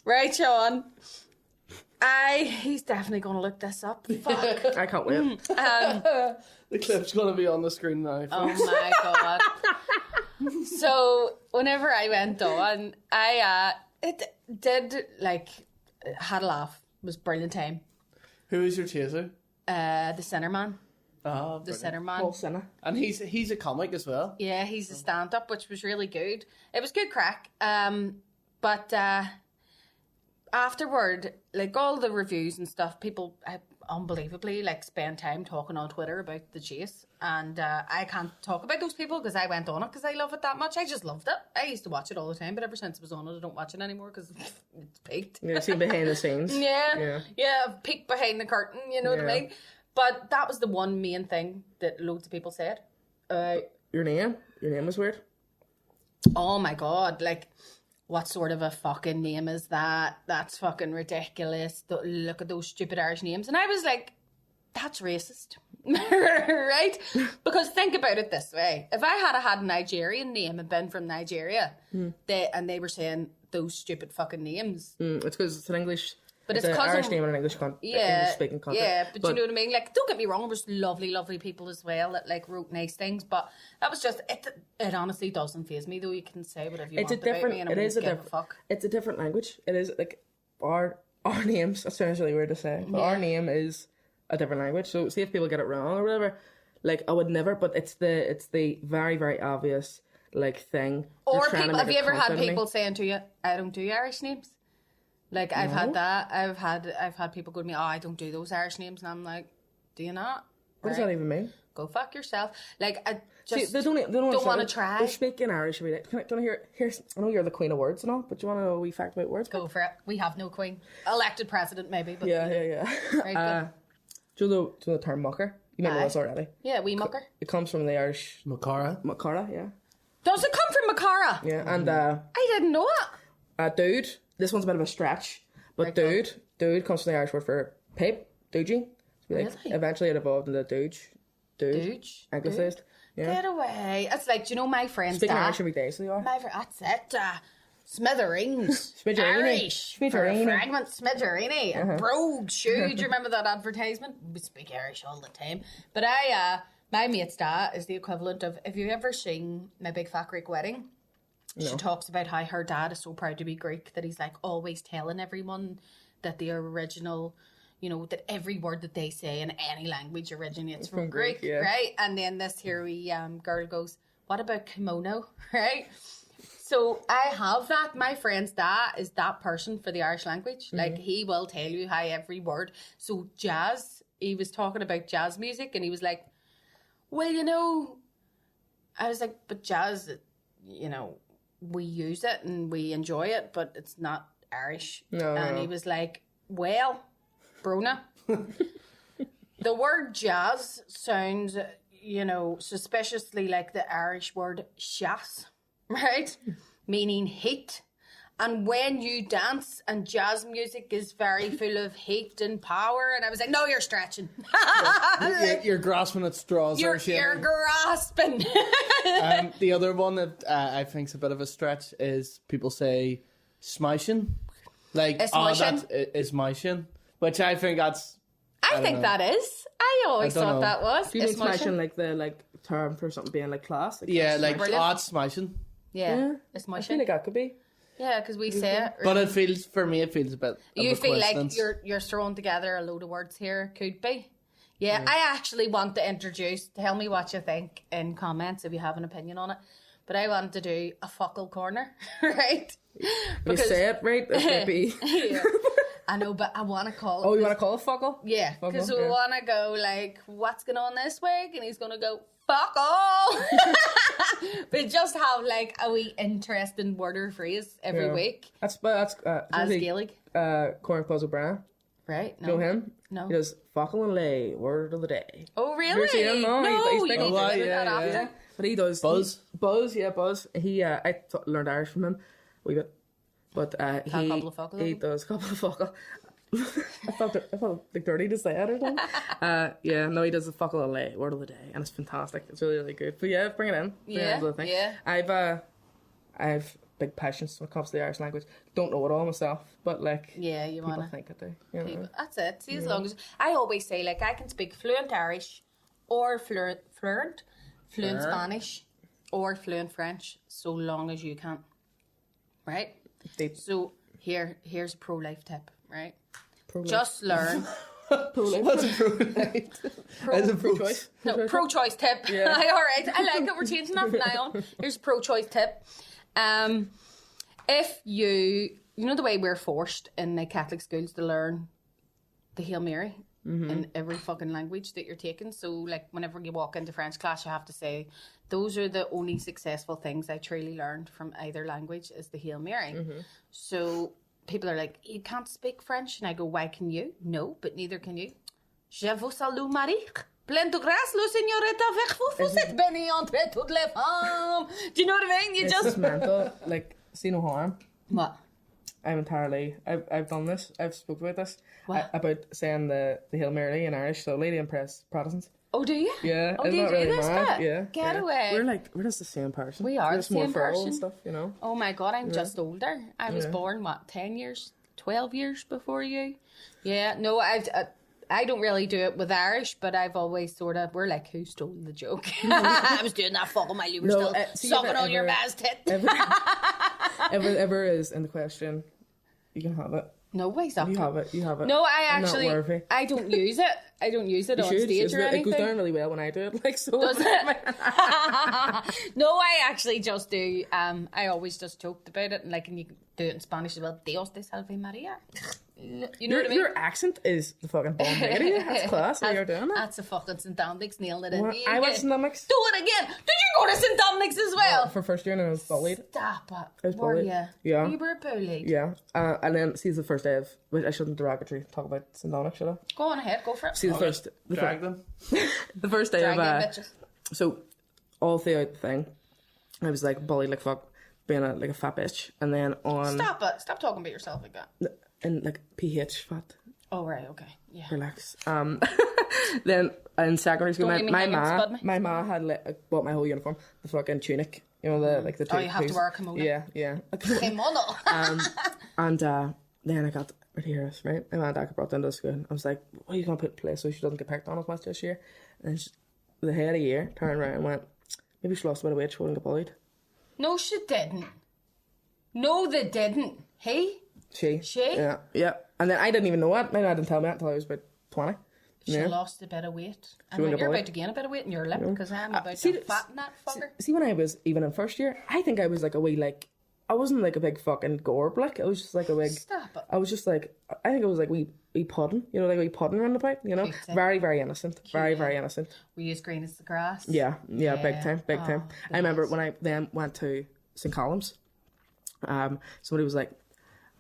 right, Sean. He's definitely gonna look this up. Fuck. I can't wait. The clip's gonna be on the screen now. Oh my god. So whenever I went on, it did like had a laugh. It was brilliant time. Who is your chaser? The Centre Man. Ah, The Centre Man. Paul Sinner. and he's a comic as well. Yeah, he's a stand up, which was really good. It was good crack. But afterward, like all the reviews and stuff, people unbelievably like spend time talking on Twitter about the chase. And I can't talk about those people because I went on it because I love it that much. I just loved it. I used to watch it all the time, but ever since it was on it, I don't watch it anymore because it's peaked. Yeah, see behind the scenes. Yeah, I've peeked behind the curtain, you know what I Yeah. mean? But that was the one main thing that loads of people said. Your name was weird. Oh my god, like, what sort of a fucking name is that? That's fucking ridiculous. Look at those stupid Irish names. And I was like, that's racist. Right? Because think about it this way. If I had a Nigerian name and been from Nigeria, they were saying those stupid fucking names. It's because it's an English. But it's an 'cause Irish I'm- name and an English speaking content. Yeah, but you know what I mean? Like, don't get me wrong, there was lovely, lovely people as well that like wrote nice things, but that was just it honestly doesn't faze me though. You can say whatever you It's a want about different. me and I It won't is a give different. a fuck. It's a different language. It is like our names. That sounds really weird to say, but our name is a different language. So see if people get it wrong or whatever. Like I would never, but it's the very very obvious like thing. Or They're trying to people, have make you a ever had content of me. people saying to you, I don't do Irish names? Like, I've had that. I've had people go to me, oh, I don't do those Irish names. And I'm like, do you not? What does that even mean? Go fuck yourself. Like, I just See, they don't want to try. They're speaking Irish every day. Can I hear? I know you're the queen of words and all, but do you want to know a wee fact about words? Go for it. We have no queen. Elected president, maybe. But Yeah. Very good. Do you know the term mucker? You might know this already. Yeah, wee mucker. It comes from the Irish Macara. yeah. Does it come from Macara? Yeah, and I didn't know it. dude. This one's a bit of a stretch, but dude comes from the Irish word for pipe, doogee. So like, Really? eventually it evolved into douche. Douche. Anglicized. Yeah. Get away. It's like, do you know my friend's Speaking dad? Irish every day, so you are. That's it. Smithereens. Smithereeny. Irish. For a Smithereeny. fragment, Smithereeny. And Brogue shoe. Do you remember that advertisement? We speak Irish all the time. But my mate's dad is the equivalent of, have you ever seen My Big Fat Greek Wedding? No. She talks about how her dad is so proud to be Greek that he's like always telling everyone that the original, you know, that every word that they say in any language originates from Greek, yeah. right? And then this here wee girl goes, what about kimono, right? So I have that. My friend's dad is that person for the Irish language. Like, he will tell you how every word. So jazz, he was talking about jazz music and he was like, well, you know, I was like, but jazz, you know, we use it and we enjoy it, but it's not Irish. And he was like, well, Brónagh, the word jazz sounds, you know, suspiciously like the Irish word shas, right? Meaning heat. And when you dance and jazz music is very full of heat and power, and I was like, no, you're stretching. You're grasping at straws. You're grasping. The other one that I think is a bit of a stretch is people say smashing. Like, Smashing. Is smashing. Which I think that's... I think know. that is. I always don't thought know. that was. Do you mean Smashing? smashing like the term for something being like class? Yeah, like, Brilliant. it's smashing. Yeah. I Smashing. feel like that could be. Yeah, because we say it. But it feels, for me, it feels a bit of You a feel like coincidence. you're throwing together a load of words here. Could be. Yeah, I actually want to introduce, tell me what you think in comments if you have an opinion on it. But I want to do a fuckle corner, right? You say it right, it might be. Yeah. I know, but I want to call it. Oh, you want to call it fuckle? Yeah, because we yeah. want to go like, what's going on this week? And he's going to go, fuck all. But just have like a wee interesting word or phrase every Yeah. week. That's As Gaelic. Corn Close O'Brien. Right? Do you know him? No. He does fuckle and lay, word of the day. Oh, really? Have you seen him? No, he's you big. need to Oh, do yeah, that yeah. after. But he does Buzz? Buzz. He I learned Irish from him a wee bit. But a couple of fuckle he of them? does a couple of fuckle. I felt like dirty to say it or something. Yeah, no, he does a fuckle and lay, word of the day, and it's fantastic. It's really, really good. But yeah, bring it in. Bring it Yeah, into the thing. yeah. I've big passions when it comes to the Irish language. Don't know it all myself, but like Yeah, you people want to. think I do. You know? That's it. See, as long as I always say, like, I can speak fluent Irish or fluent Spanish or fluent French, so long as you can. Right? Deep. So here's a pro-life tip, right? Pro-life. Just learn. Pro-life. What's a pro-life? As a Pro-choice. No, pro-choice tip. Yeah. All right, I like it. We're changing that from now on. Here's a pro-choice tip. If you know the way we're forced in the Catholic schools to learn the Hail Mary in every fucking language that you're taking. So, like, whenever you walk into French class, you have to say, those are the only successful things I truly learned from either language is the Hail Mary. So people are like, you can't speak French. And I go, why can you? No, but neither can you. Je vous salue Marie. Pleine de grâce, le Seigneur est avec vous. Vous êtes bénie entre toutes les femmes. Do you know what I mean? You It's just... just mental. Like, see no harm. What? I've done this. I've spoke about this. What? About saying the Hail Mary in Irish. So, Lady Impress Protestants. Oh, do you? Yeah. Oh, isn't do you that do really this mad? bit? Yeah. Get yeah. away. We're just the same person. We are We're the just more same full person. and stuff, you know. Oh my God, I'm just older. I was born, 10 years, 12 years before you? Yeah, no, I don't really do it with Irish, but I've always sort of, we're like, who stole the joke? I was doing that fucking while you were still see, sucking on your man's tit. Ever is in the question, you can have it. No, exactly. You have it. No, I'm not worthy. I don't use it. I don't use it You on should. stage or It anything. goes down really well when I do it. Like, so. Does it? No, I actually just do. I always just joked about it, and like, and you can do it in Spanish as well. Dios te salve Maria. You know what I mean? Your accent is the fucking bomb, lady. That's class. How you're doing that. That's a fucking St. Dominic's, nailing it in. Well, I went to St. Dominic's. Do it again. Did you go to St. Dominic's as well? For first year, and I was bullied. Stop it. I was Were bullied. you? Yeah. You were bullied. Yeah. And then, see, the first day of... Wait, I shouldn't derogatory talk about St. Dominic's, should I? Go on ahead. Go for it. See, the first... Drag them. The first day Drag of... them, bitches. So, all throughout the thing, I was, like, bullied like fuck, being a fat bitch. And then on... Stop it. Stop talking about yourself like that. And, like, PH fat. Oh, right. Okay. Yeah. Relax. Then in secondary school, Don't leave me hanging, my ma had like, bought my whole uniform, the fucking tunic, you know, the like the. Oh, you have to wear a kimono. Yeah. Kimono. And then I got ridiculous, right? And my dad brought down to school. I was like, "What are you gonna put in place so she doesn't get picked on as much this year?" And the head of the year turned around and went, "Maybe she lost a bit of weight, she wouldn't get bullied." No, she didn't. No, they didn't. Hey. She. Yeah. And then I didn't even know it. My dad didn't tell me that until I was about 20. She lost a bit of weight. And then you're about to gain a bit of weight in your lip because I'm about to fatten that fucker. See, when I was even in first year, I think I was like a wee, like, I wasn't like a big fucking gorb, like, I was just like a big... Stop it. I was just like, I think it was like wee pudding, you know, like wee pudding around about, you know? Very, very innocent. Very, very innocent. Were you as green as the grass? Yeah, big time. I remember when I then went to St. Columb's, somebody was like,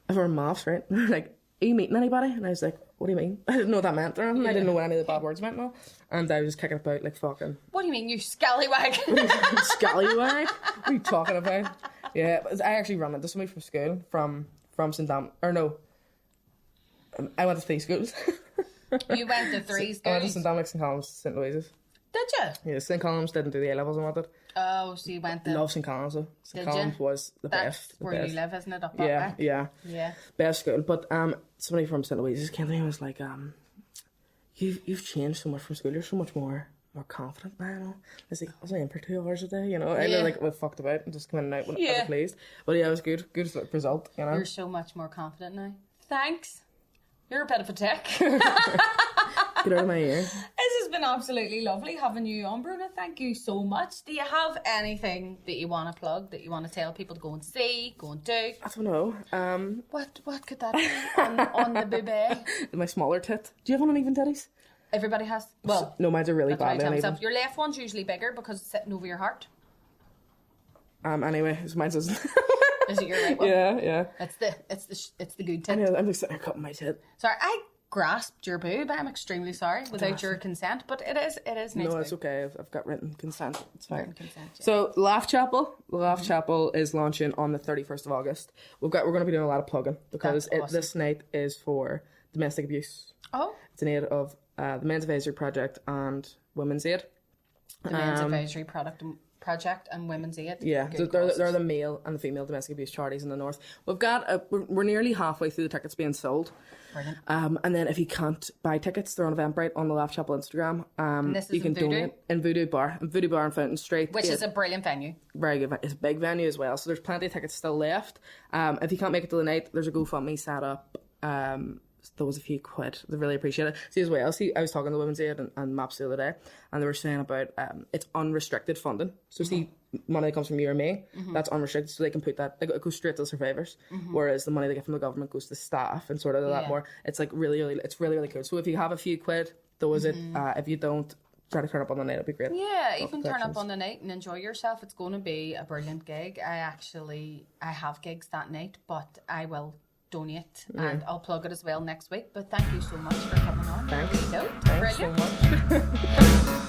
everyone maths, right? Like, are you meeting anybody? And I was like, what do you mean? I didn't know what that meant or anything. I didn't know what any of the bad words meant and all. And I was just kicking about like fucking... What do you mean, you scallywag? Scallywag? What are you talking about? Yeah, but I actually ran into somebody from school, from St. Dom... Or no. I went to 3 schools. You went to 3 schools? I went to St. Dominic's, St. Columb's, St. Louise's. Did you? Yeah, St. Columb's didn't do the A-levels and what did. Oh, so you went there. Love St. Columb's though. St. Did Columb's you? was the That's best. where you live, isn't it? Up that way? Yeah. Best school. But somebody from St. Louise's came to me and was like, you've changed so much from school. You're so much more confident now. You know? I was like, I was only in for 2 hours a day, you know. I like was fucked about and just coming in and out when I was pleased. But yeah, it was good result, you know. You're so much more confident now. Thanks. You're a bit of a dick. Get out of my ear. This has been absolutely lovely having you on, Brónagh. Thank you so much. Do you have anything that you want to plug, that you want to tell people to go and see, go and do? I don't know. What could that be on the booby? My smaller tit. Do you have uneven titties? Everybody has. Well, no, mine's are really that's what I badly tell uneven. myself. Your left one's usually bigger because it's sitting over your heart. Anyway, mine's isn't. Is it your right one? Yeah. It's the good tit. Anyway, I'm just sitting there cutting my tit. Sorry, I grasped your boob. I'm extremely sorry without your consent, but it is nice. No, boob. it's okay. I've got written consent. It's fine. Written consent, yeah. So Laugh Chapel, is launching on the 31st of August. We're going to be doing a lot of plugging because That's awesome. this night is for domestic abuse. Oh, It's in aid of the Men's Advisory Project and Women's Aid. the Men's Advisory Project and Women's Aid. Yeah, so Good they're the male and the female domestic abuse charities in the north. We've got we're nearly halfway through the tickets being sold. Brilliant. And then if you can't buy tickets, they're on Eventbrite on the Laugh Chapel Instagram. And this is you can in Voodoo? donate in Voodoo Bar in Fountain Street, Which is a brilliant venue. very good. It's a big venue as well, so there's plenty of tickets still left. If you can't make it to the night, there's a GoFundMe set up. There was a few quid. They really appreciate it. See as well. I was talking to Women's Aid and MAPS the other day, and they were saying about it's unrestricted funding. So see, money that comes from you or me, that's unrestricted, so they can put that. It goes straight to the survivors. Whereas the money they get from the government goes to staff and sort of a lot more. It's like really cool. So if you have a few quid, those it. If you don't, try to turn up on the night. It'd be great. Yeah, even turn up on the night and enjoy yourself. It's going to be a brilliant gig. I have gigs that night, but I will donate and I'll plug it as well next week. But thank you so much for coming on. Thanks. There you go. Thanks Brilliant. so much.